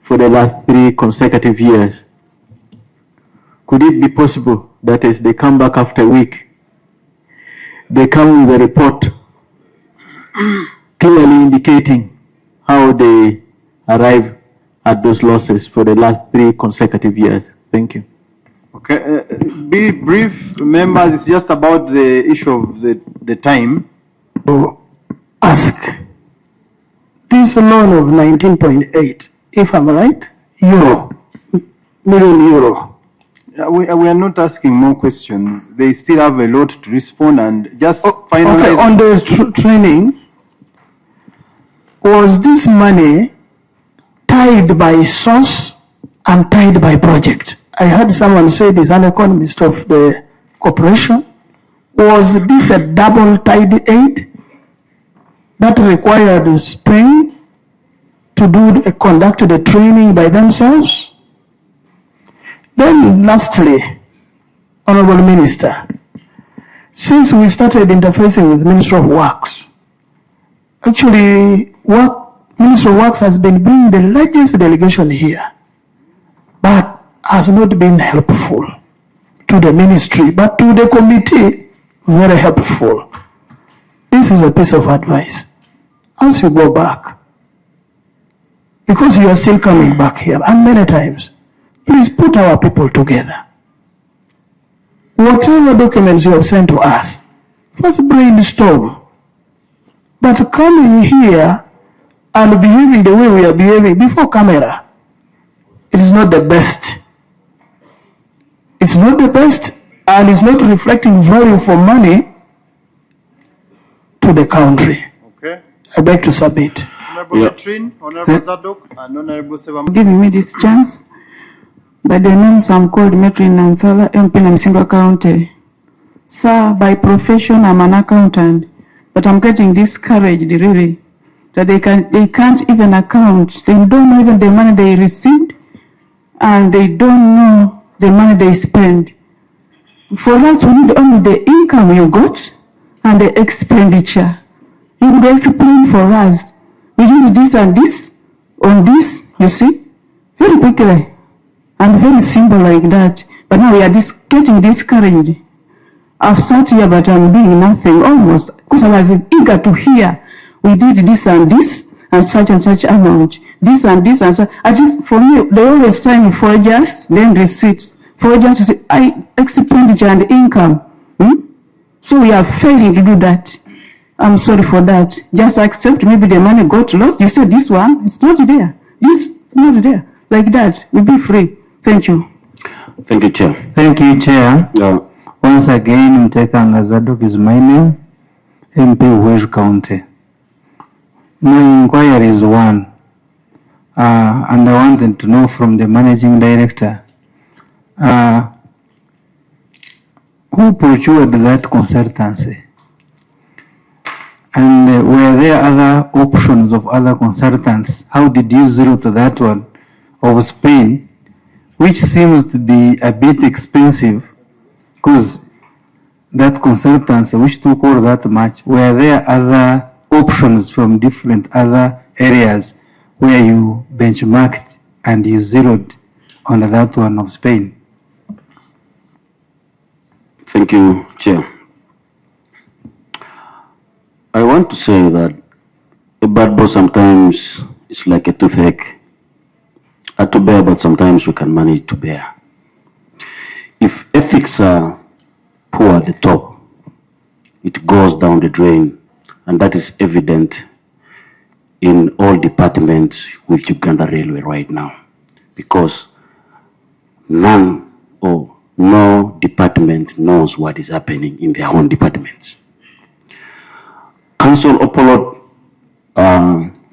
for the last 3 consecutive years. Could it be possible that as they come back after a week, they come with a report clearly indicating how they arrive at those losses for the last 3 consecutive years? Thank you.
Okay, be brief, members. It's just about the issue of the time.
Ask this loan of 19.8, if I'm right, million euro.
We are not asking more questions. They still have a lot to respond, and just finalize.
Okay, on the training, was this money tied by source and tied by project? I heard someone say this, an economist of the corporation. Was this a double tied aid that required Spain to conduct the training by themselves? Then lastly, Honorable Minister, since we started interfacing with Ministry of Works, actually, Ministry of Works has been bringing the largest delegation here, but has not been helpful to the ministry, but to the committee, very helpful. This is a piece of advice. As you go back, because you are still coming back here, and many times, please put our people together. whatever documents you have sent to us, first brainstorm. But coming here and behaving the way we are behaving before camera, it is not the best. It's not the best, and it's not reflecting value for money to the country.
Okay.
I beg to submit.
Honorable Latrin, Honorable Zadok, and Honorable Sevama.
Giving me this chance. By the names I'm called Metrin Nansala, MP Namsimba County. Sir, by profession I'm an accountant, but I'm getting discouraged really that they can't even account. They don't know even the money they received, and they don't know the money they spend. For us, we need only the income you got and the expenditure. You would explain for us. We use this and this on this, you see, very quickly and very simple like that. But now we are getting discouraged. I've sat here, but I'm doing nothing almost because I was eager to hear. We did this and such amount. This and this and such. At least for me, they always sign forgers, then receipts. Forgers, expenditure and income. So we are failing to do that. I'm sorry for that. Just accept maybe the money got lost. You said this one, it's not there. This is not there. Like that, we'll be free. Thank you.
Thank you, Chair.
Thank you, Chair. Once again, Mtekanga Zadok is my name, MP West County. My inquiry is one, and I wanted to know from the Managing Director, who procured that consultancy? And were there other options of other consultants? How did you zero to that one of Spain, which seems to be a bit expensive, because that consultancy which took all that much, were there other options from different other areas where you benchmarked and you zeroed on that one of Spain?
Thank you, Chair. I want to say that a bad boss sometimes is like a toothache. Hard to bear, but sometimes we can manage to bear. If ethics are poor at the top, it goes down the drain, and that is evident in all departments with Uganda Railway right now, because none or no department knows what is happening in their own departments. Council Opolot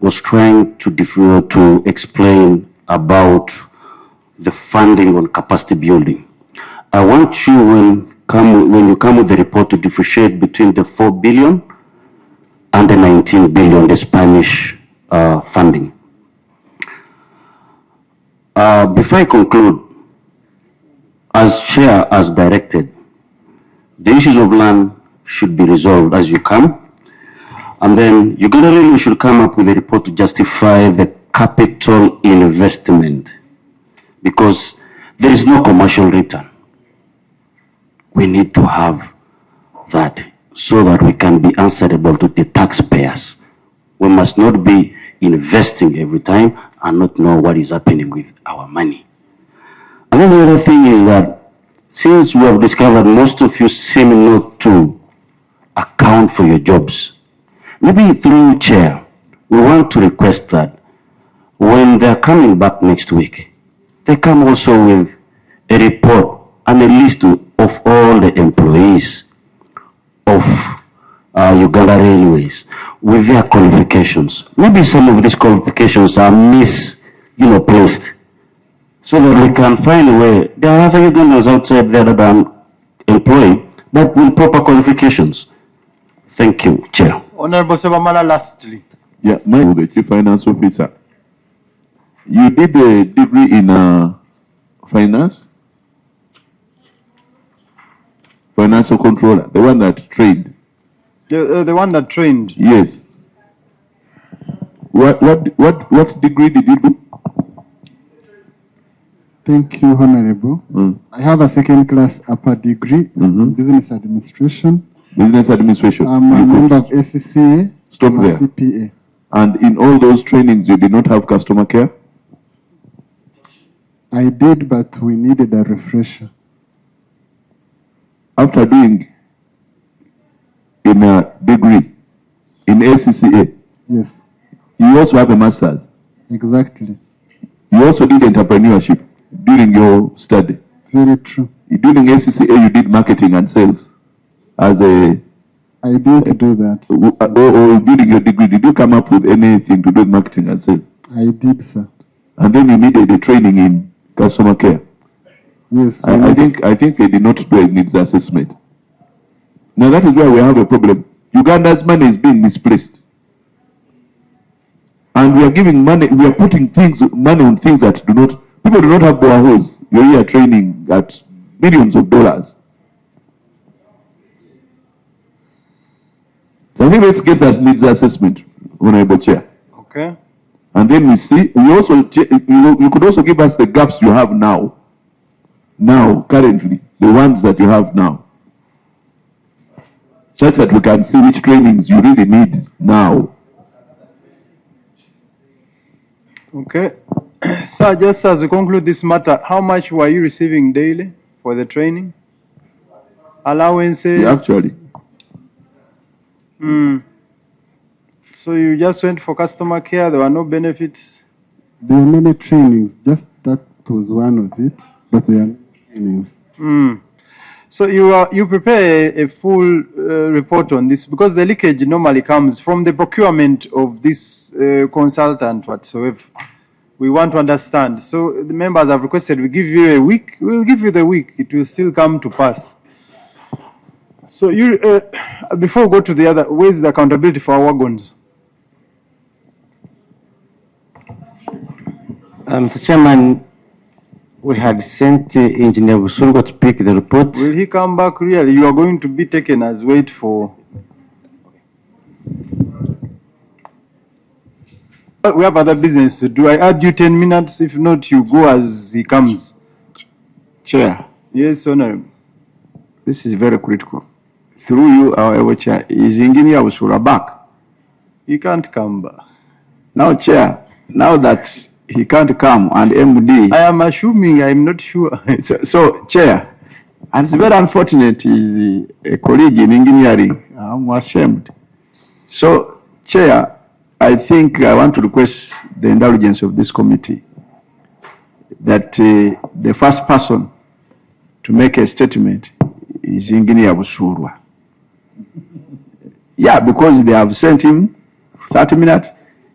was trying to explain about the funding on capacity building. I want you, when you come with the report, to differentiate between the 4 billion and the 19 billion, the Spanish funding. Before I conclude, as Chair has directed, the issues of land should be resolved as you come. And then Uganda Railway should come up with a report to justify the capital investment, because there is no commercial return. We need to have that so that we can be answerable to the taxpayers. We must not be investing every time and not know what is happening with our money. And then the other thing is that since we have discovered most of you seem not to account for your jobs, maybe through Chair, we want to request that when they're coming back next week, they come also with a report and a list of all the employees of Uganda Railways with their qualifications. Maybe some of these qualifications are placed, so that we can find a way. There are other Ugandans outside there that are employed, but with proper qualifications. Thank you, Chair.
Honorable Sevamala, lastly.
Yeah, the Chief Finance Officer. You did a degree in finance? Financial controller, the one that trained.
The one that trained.
Yes. What degree did you do?
Thank you, Honorable. I have a second class upper degree in business administration.
Business administration.
I'm a member of ACCA.
Stop there.
CPA.
And in all those trainings, you did not have customer care?
I did, but we needed a refresher.
after doing in a degree in ACCA,
Yes,
you also have a master's.
exactly.
You also did entrepreneurship during your study.
Very true.
During ACCA, you did marketing and sales as a.
I didn't do that.
Or during your degree, did you come up with anything to do with marketing and sales?
I did, sir.
And then you needed a training in customer care.
Yes.
I think they did not do a needs assessment. Now that is where we have a problem. Uganda's money is being misplaced. And we are giving money, we are putting money on things that people do not have boreholes. You're here training at millions of dollars. So I think let's get that needs assessment, Honorable Chair.
Okay.
And then we see, you could also give us the gaps you have now, currently, the ones that you have now, such that we can see which trainings you really need now.
Okay. So just as we conclude this matter, how much were you receiving daily for the training? Allowances?
Yeah, actually.
So you just went for customer care, there were no benefits?
There are many trainings, just that was one of it, but there are many trainings.
So you prepare a full report on this, because the leakage normally comes from the procurement of this consultant whatsoever. We want to understand. So the members have requested we give you a week. We'll give you the week. It will still come to pass. So you, before we go to the other, where's the accountability for our wagons?
Mr. Chairman, we had sent Engineer Busungo to pick the report.
Will he come back really? You are going to be taken as wait for. We have other business to do. I add you 10 minutes. If not, you go as he comes.
Chair,
Yes, Honorable.
this is very critical. Through you, our chair, is Engineer Busura back?
He can't come back.
Now, Chair, now that he can't come and MD.
I am assuming, I'm not sure.
So, Chair, and it's very unfortunate, he's a colleague in engineering. I'm ashamed. So, Chair, I think I want to request the indulgence of this committee that the first person to make a statement is Engineer Busurwa. Yeah, because they have sent him 30 minutes.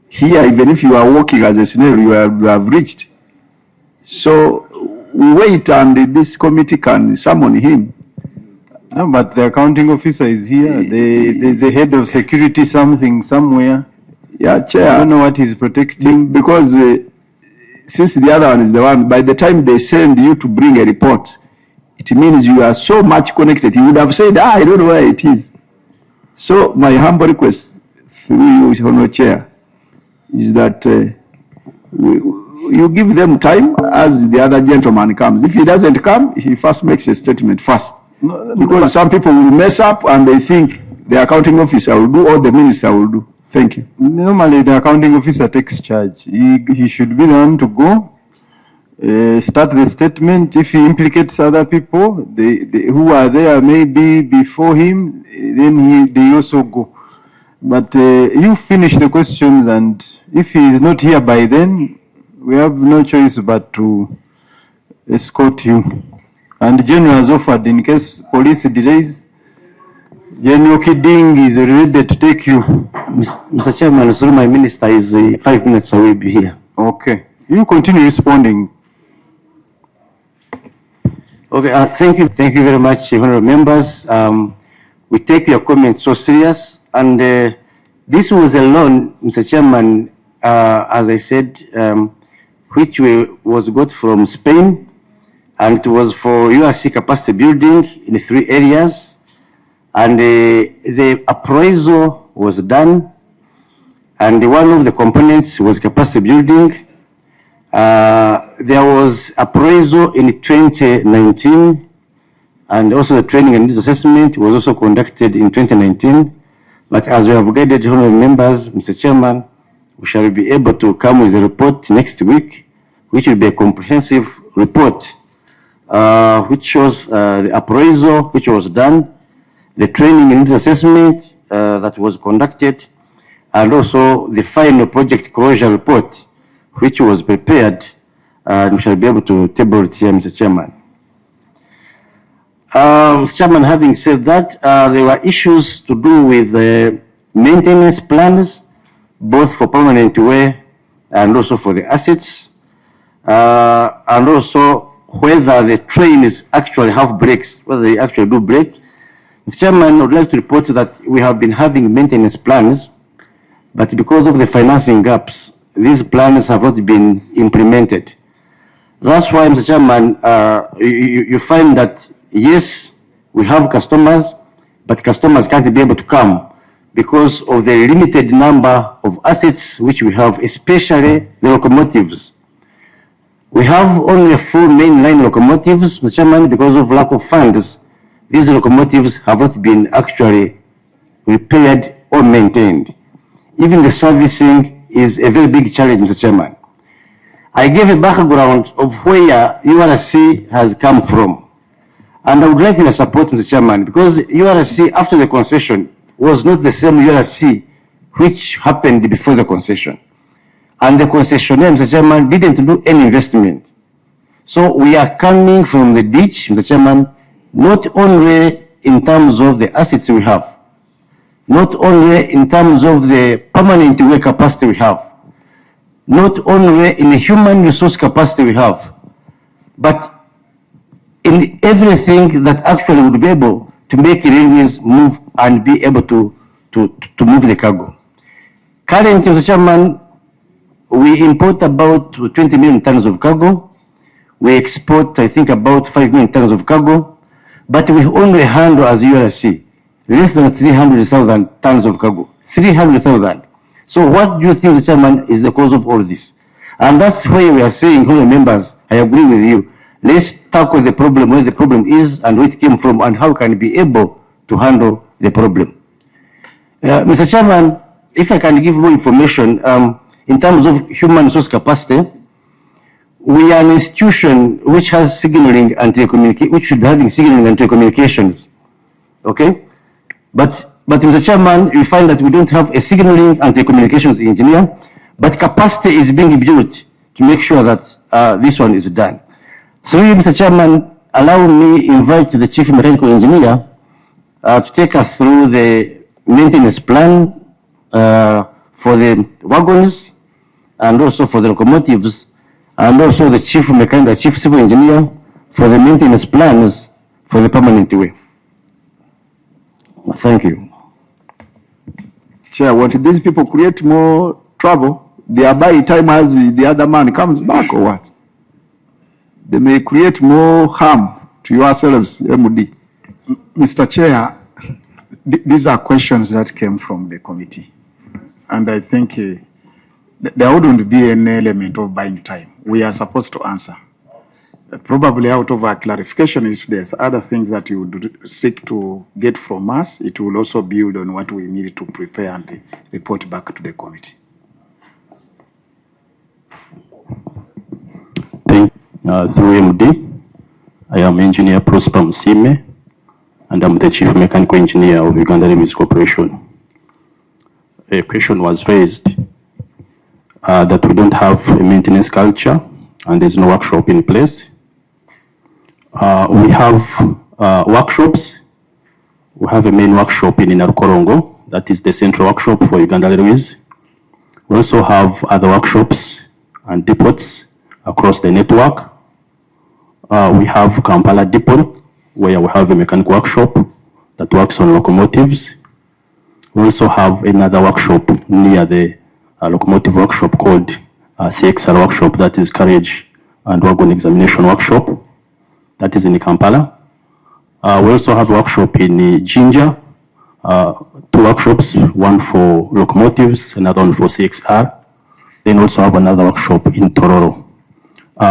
Here, even if you are working as a scenario, you have reached. So we wait and this committee can summon him.
No, but the accounting officer is here. There's a head of security something somewhere.
Yeah, Chair.
I don't know what he's protecting.
Because since the other one is the one, by the time they send you to bring a report, it means you are so much connected. You would have said, I don't know where it is. So my humble request through you, Honorable Chair, is that you give them time as the other gentleman comes. If he doesn't come, he first makes a statement first. Because some people will mess up and they think the accounting officer will do all the minister will do. Thank you.
Normally, the accounting officer takes charge. He should be the one to go, start the statement. If he implicates other people, who are there maybe before him, then they also go. But you finish the questions, and if he is not here by then, we have no choice but to escort you. And the General has offered, in case police delays, General Kiding is ready to take you.
Mr. Chairman, so my minister is 5 minutes away here.
Okay. You continue responding.
Okay, thank you very much, honorable members. We take your comments so serious, and this was a loan, Mr. Chairman, as I said, which was got from Spain, and it was for URC capacity building in 3 areas. And the appraisal was done, and one of the components was capacity building. There was appraisal in 2019, and also the training and needs assessment was also conducted in 2019. But as we have guided honorable members, Mr. Chairman, we shall be able to come with a report next week, which will be a comprehensive report which shows the appraisal which was done, the training and needs assessment that was conducted, and also the final project closure report which was prepared, and we shall be able to table it here, Mr. Chairman. Mr. Chairman, having said that, there were issues to do with maintenance plans, both for permanent way and also for the assets, and also whether the trains actually have brakes, whether they actually do brake. Mr. Chairman, I would like to report that we have been having maintenance plans, but because of the financing gaps, these plans have not been implemented. That's why, Mr. Chairman, you find that, yes, we have customers, but customers can't be able to come because of the limited number of assets which we have, especially the locomotives. We have only 4 mainline locomotives, Mr. Chairman, because of lack of funds. These locomotives have not been actually repaired or maintained. Even the servicing is a very big challenge, Mr. Chairman. I gave a background of where URC has come from. And I would like your support, Mr. Chairman, because URC after the concession was not the same URC which happened before the concession. And the concessionaire, Mr. Chairman, didn't do any investment. So we are coming from the ditch, Mr. Chairman, not only in terms of the assets we have, not only in terms of the permanent way capacity we have, not only in the human resource capacity we have, but in everything that actually would be able to make railways move and be able to move the cargo. Currently, Mr. Chairman, we import about 20 million tons of cargo. We export, I think, about 5 million tons of cargo, but we only handle as URC less than 300,000 tons of cargo. 300,000. So what do you think, Mr. Chairman, is the cause of all this? And that's why we are saying, honourable members, I agree with you. Let's tackle the problem where the problem is and where it came from and how can we be able to handle the problem. Mr. Chairman, if I can give more information, in terms of human resource capacity, we are an institution which has signaling and telecommunication, which should be having signaling and telecommunications. Okay? But Mr. Chairman, you find that we don't have a signaling and telecommunications engineer, but capacity is being built to make sure that this one is done. So, Mr. Chairman, allow me invite the Chief Mechanical Engineer to take us through the maintenance plan for the wagons and also for the locomotives, and also the Chief Mechanical, Chief Civil Engineer for the maintenance plans for the permanent way. Thank you.
Chair, won't these people create more trouble? Thereby time as the other man comes back or what? They may create more harm to yourselves, MD.
Mr. Chair, these are questions that came from the committee. And I think there wouldn't be an element of buying time. We are supposed to answer. Probably out of our clarification, if there's other things that you would seek to get from us, it will also build on what we need to prepare and report back to the committee.
Thank you. Through MD, I am Engineer Prosper Msime, and I'm the Chief Mechanical Engineer of Uganda Railways Corporation. A question was raised that we don't have a maintenance culture and there's no workshop in place. We have workshops. We have a main workshop in Inarukorongo, that is the central workshop for Uganda Railways. We also have other workshops and depots across the network. We have Kampala Depot, where we have a mechanical workshop that works on locomotives. We also have another workshop near the locomotive workshop called CXR workshop, that is carriage and wagon examination workshop. That is in Kampala. We also have a workshop in Jinja, 2 workshops, one for locomotives, another one for CXR. Then also have another workshop in Tororo.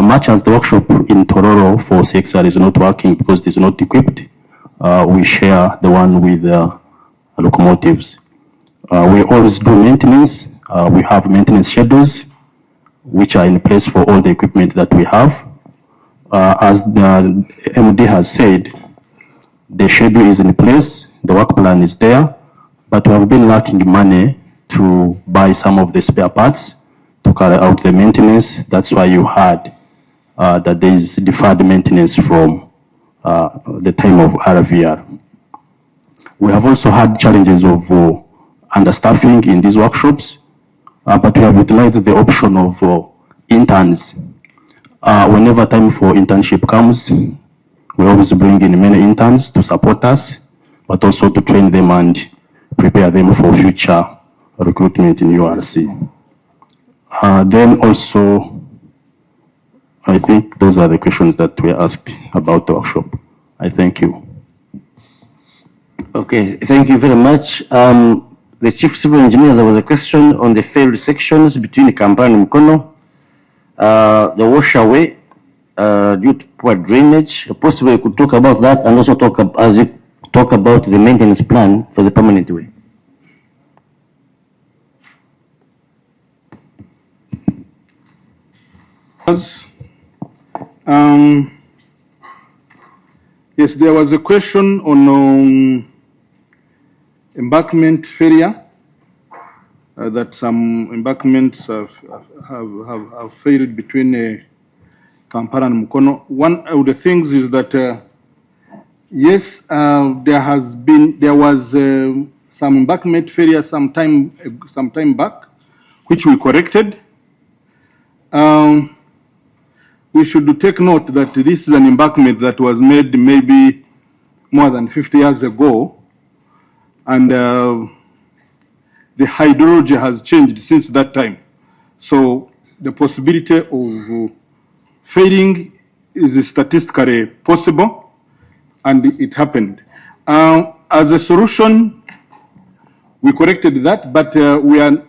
Much as the workshop in Tororo for CXR is not working because it is not equipped, we share the one with locomotives. We always do maintenance. We have maintenance schedules which are in place for all the equipment that we have. As the MD has said, the schedule is in place, the work plan is there, but we have been lacking money to buy some of the spare parts to carry out the maintenance. That's why you heard that there is deferred maintenance from the time of RVR. We have also had challenges of understaffing in these workshops, but we have utilized the option of interns. Whenever time for internship comes, we always bring in many interns to support us, but also to train them and prepare them for future recruitment in URC. Then also, I think those are the questions that were asked about the workshop. I thank you.
Okay, thank you very much. The Chief Civil Engineer, there was a question on the failed sections between Kampala and Mukono, the washaway due to poor drainage. Possibly you could talk about that and also talk about the maintenance plan for the permanent way.
Yes, there was a question on embankment failure, that some embankments have failed between Kampala and Mukono. One of the things is that, yes, there was some embankment failure some time back, which we corrected. We should take note that this is an embankment that was made maybe more than 50 years ago, and the hydrology has changed since that time. So the possibility of failing is statistically possible, and it happened. As a solution, we corrected that, but we are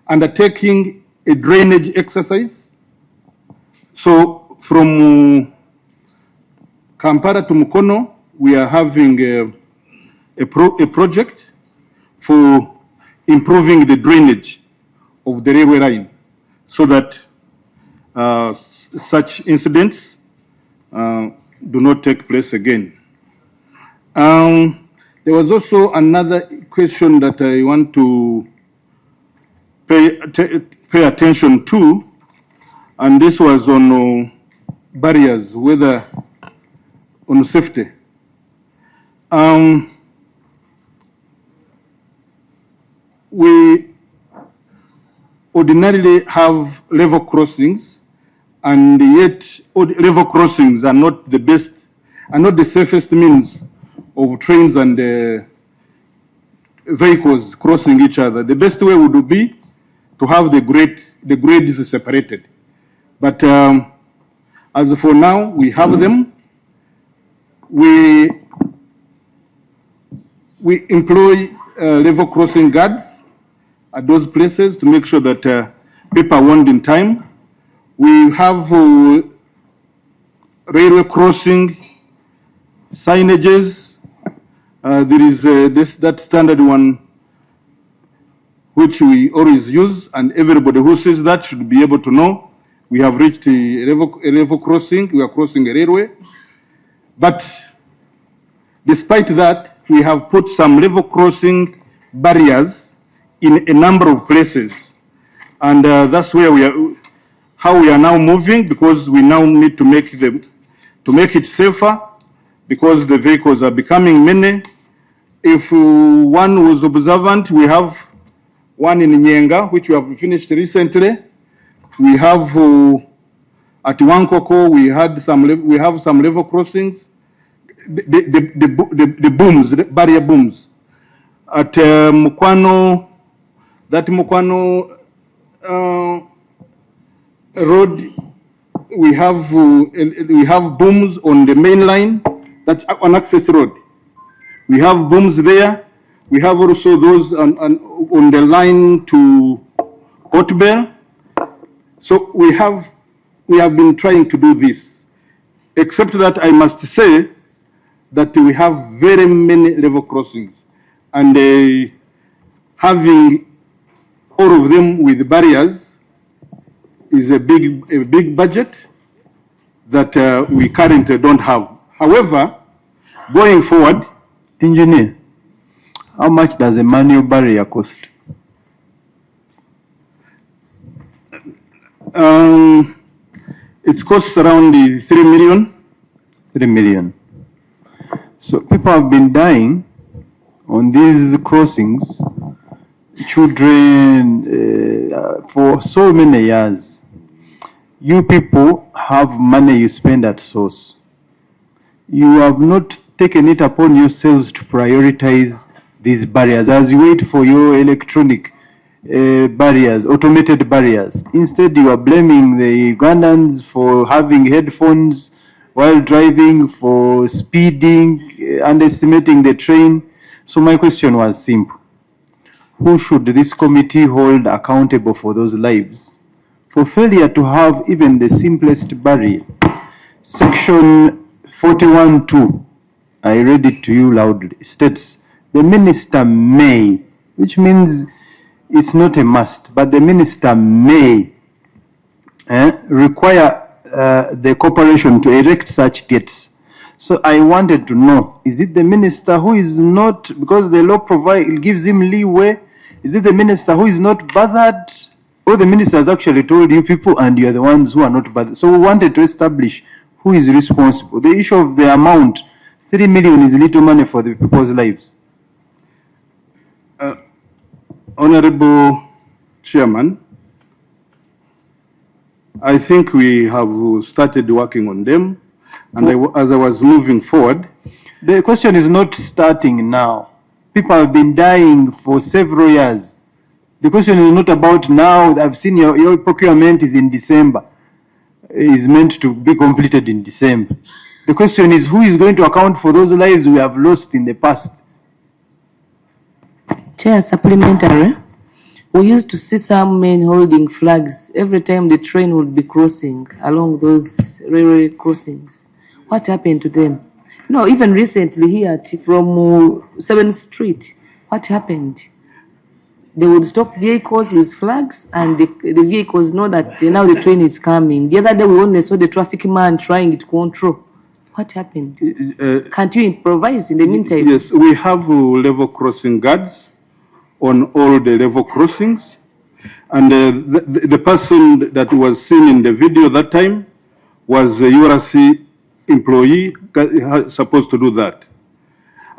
undertaking a drainage exercise. So from Kampala to Mukono, we are having a project for improving the drainage of the railway line so that such incidents do not take place again. There was also another question that I want to pay attention to, and this was on barriers, whether on safety. We ordinarily have level crossings, and yet level crossings are not the best, are not the safest means of trains and vehicles crossing each other. The best way would be to have the grades separated. But as for now, we have them. We employ level crossing guards at those places to make sure that people are warned in time. We have railway crossing signages. There is that standard one which we always use, and everybody who sees that should be able to know we have reached a level crossing, we are crossing a railway. But despite that, we have put some level crossing barriers in a number of places. And that's where how we are now moving, because we now need to make it safer, because the vehicles are becoming many. If one was observant, we have one in Nyenga, which we have finished recently. We have at Wankoko, we have some level crossings, the booms, the barrier booms. At Mukwano, that Mukwano road, we have booms on the main line, that's on access road. We have booms there. We have also those on the line to Hotbell. So we have been trying to do this, except that I must say that we have very many level crossings, and having all of them with barriers is a big budget, that we currently don't have. However, going forward,
Engineer, how much does a manual barrier cost?
it costs around 3 million.
3 million. So people have been dying on these crossings, children, for so many years. You people have money you spend at source. You have not taken it upon yourselves to prioritize these barriers as you wait for your electronic barriers, automated barriers. Instead, you are blaming the Ugandans for having headphones while driving, for speeding, underestimating the train. So my question was simple. Who should this committee hold accountable for those lives for failure to have even the simplest barrier? Section 41(2), I read it to you loudly, states the minister may, which means it's not a must, but the minister may require the corporation to erect such gates. So I wanted to know, is it the minister who is not, because the law gives him leeway, is it the minister who is not bothered, or the minister has actually told you people and you are the ones who are not bothered? So we wanted to establish who is responsible. The issue of the amount, 3 million is little money for the people's lives.
Honorable Chairman, I think we have started working on them, and as I was moving forward,
the question is not starting now. People have been dying for several years. The question is not about now. I've seen your procurement is in December. Is meant to be completed in December. The question is, who is going to account for those lives we have lost in the past?
Chair, supplementary. We used to see some men holding flags every time the train would be crossing along those railway crossings. What happened to them? No, even recently here from 7th Street, what happened? They would stop vehicles with flags, and the vehicles know that now the train is coming. The other day we only saw the traffic man trying to control. What happened? Can't you improvise in the meantime?
Yes, we have level crossing guards on all the level crossings, and the person that was seen in the video that time was a URC employee supposed to do that.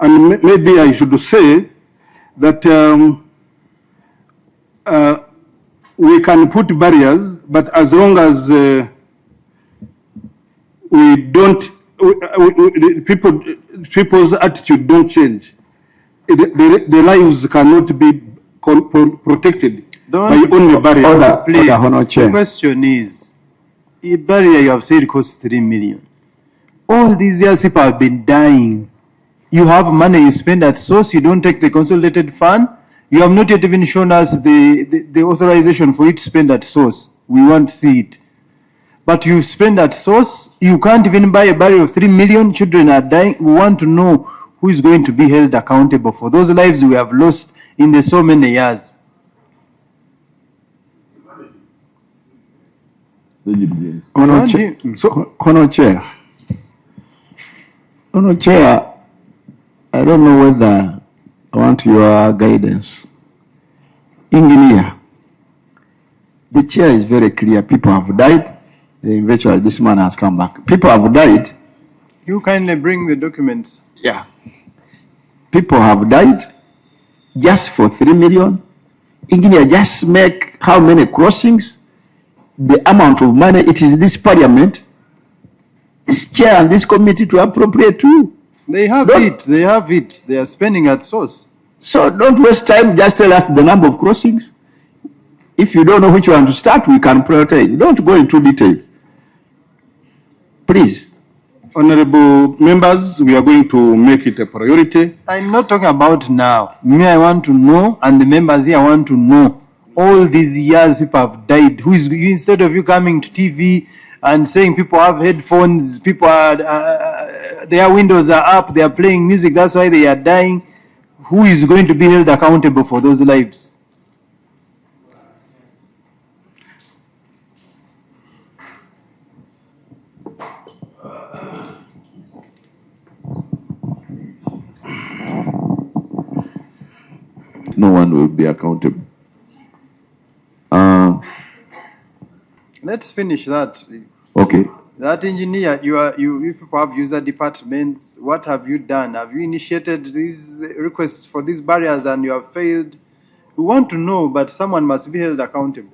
And maybe I should say that we can put barriers, but as long as we don't, people's attitude don't change, the lives cannot be protected by only barriers.
Please, the question is, a barrier you have said costs 3 million. All these years people have been dying. You have money you spend at source, you don't take the consolidated fund. You have not yet even shown us the authorization for it to spend at source. We want to see it. But you spend at source, you can't even buy a barrier of 3 million, children are dying. We want to know who is going to be held accountable for those lives we have lost in the so many years.
Honour Chair, I don't know whether I want your guidance. Engineer, the chair is very clear. People have died. Eventually, this man has come back. People have died.
You kindly bring the documents.
Yeah. People have died just for 3 million. Engineer, just make how many crossings? The amount of money, it is this parliament, this chair and this committee to appropriate too.
They have it. They have it. They are spending at source.
So don't waste time. Just tell us the number of crossings. If you don't know which one to start, we can prioritize. Don't go into details. Please.
Honorable members, we are going to make it a priority.
I'm not talking about now. Me, I want to know, and the members here want to know. All these years people have died. Who is, instead of you coming to TV and saying people have headphones, people are, their windows are up, they are playing music, that's why they are dying. Who is going to be held accountable for those lives?
no one will be accountable.
Let's finish that.
Okay.
That engineer, you people have user departments. What have you done? Have you initiated these requests for these barriers and you have failed? We want to know, but someone must be held accountable.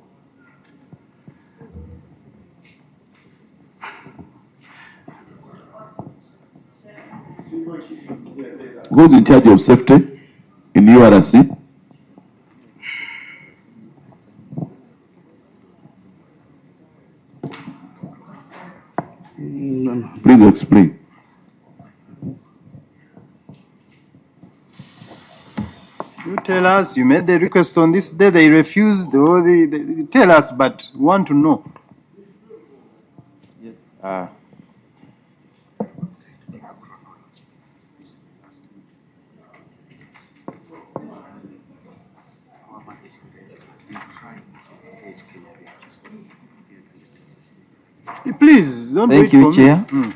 Who's in charge of safety in URC? Please explain.
You tell us, you made the request on this day, they refused, or they tell us, but we want to know. Please, don't wait
Thank you,
for
Chair,
me.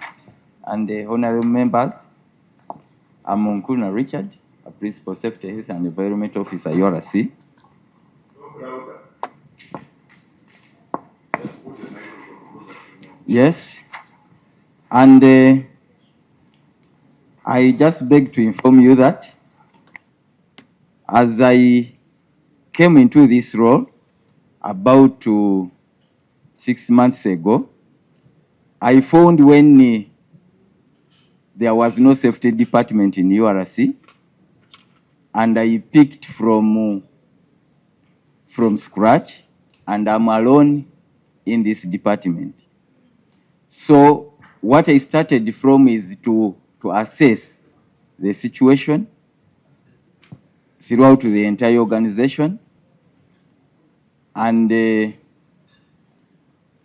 and the honorable members. I'm Nkuna Richard, a Principal Safety Health and Environment Officer, URC. Yes, and I just beg to inform you that as I came into this role about 6 months ago, I found when there was no safety department in URC, and I picked from scratch, and I'm alone in this department. So what I started from is to assess the situation throughout the entire organization, and in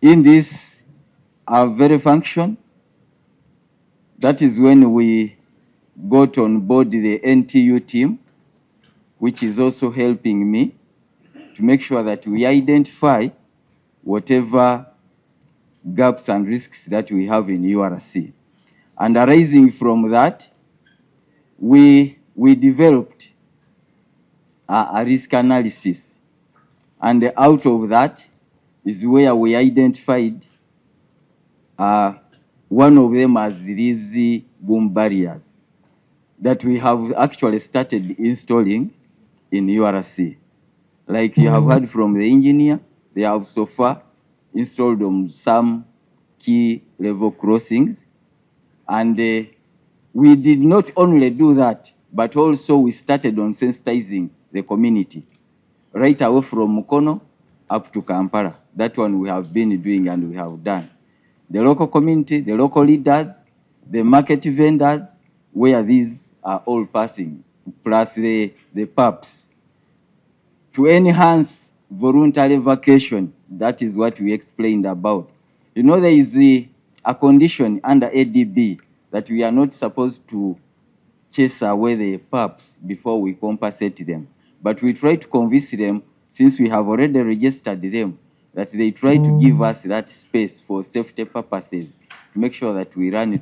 this very function, that is when we got on board the NTU team, which is also helping me to make sure that we identify whatever gaps and risks that we have in URC. And arising from that, we developed a risk analysis. And out of that is where we identified one of them as these boom barriers that we have actually started installing in URC. Like you have heard from the engineer, they have so far installed on some key level crossings. And we did not only do that, but also we started on sensitizing the community right away from Mukono up to Kampala. That one we have been doing and we have done. The local community, the local leaders, the market vendors, where these are all passing, plus the PAPs. To enhance voluntary vacation, that is what we explained about. You know, there is a condition under ADB that we are not supposed to chase away the PAPs before we compensate them. But we try to convince them, since we have already registered them, that they try to give us that space for safety purposes, to make sure that we run it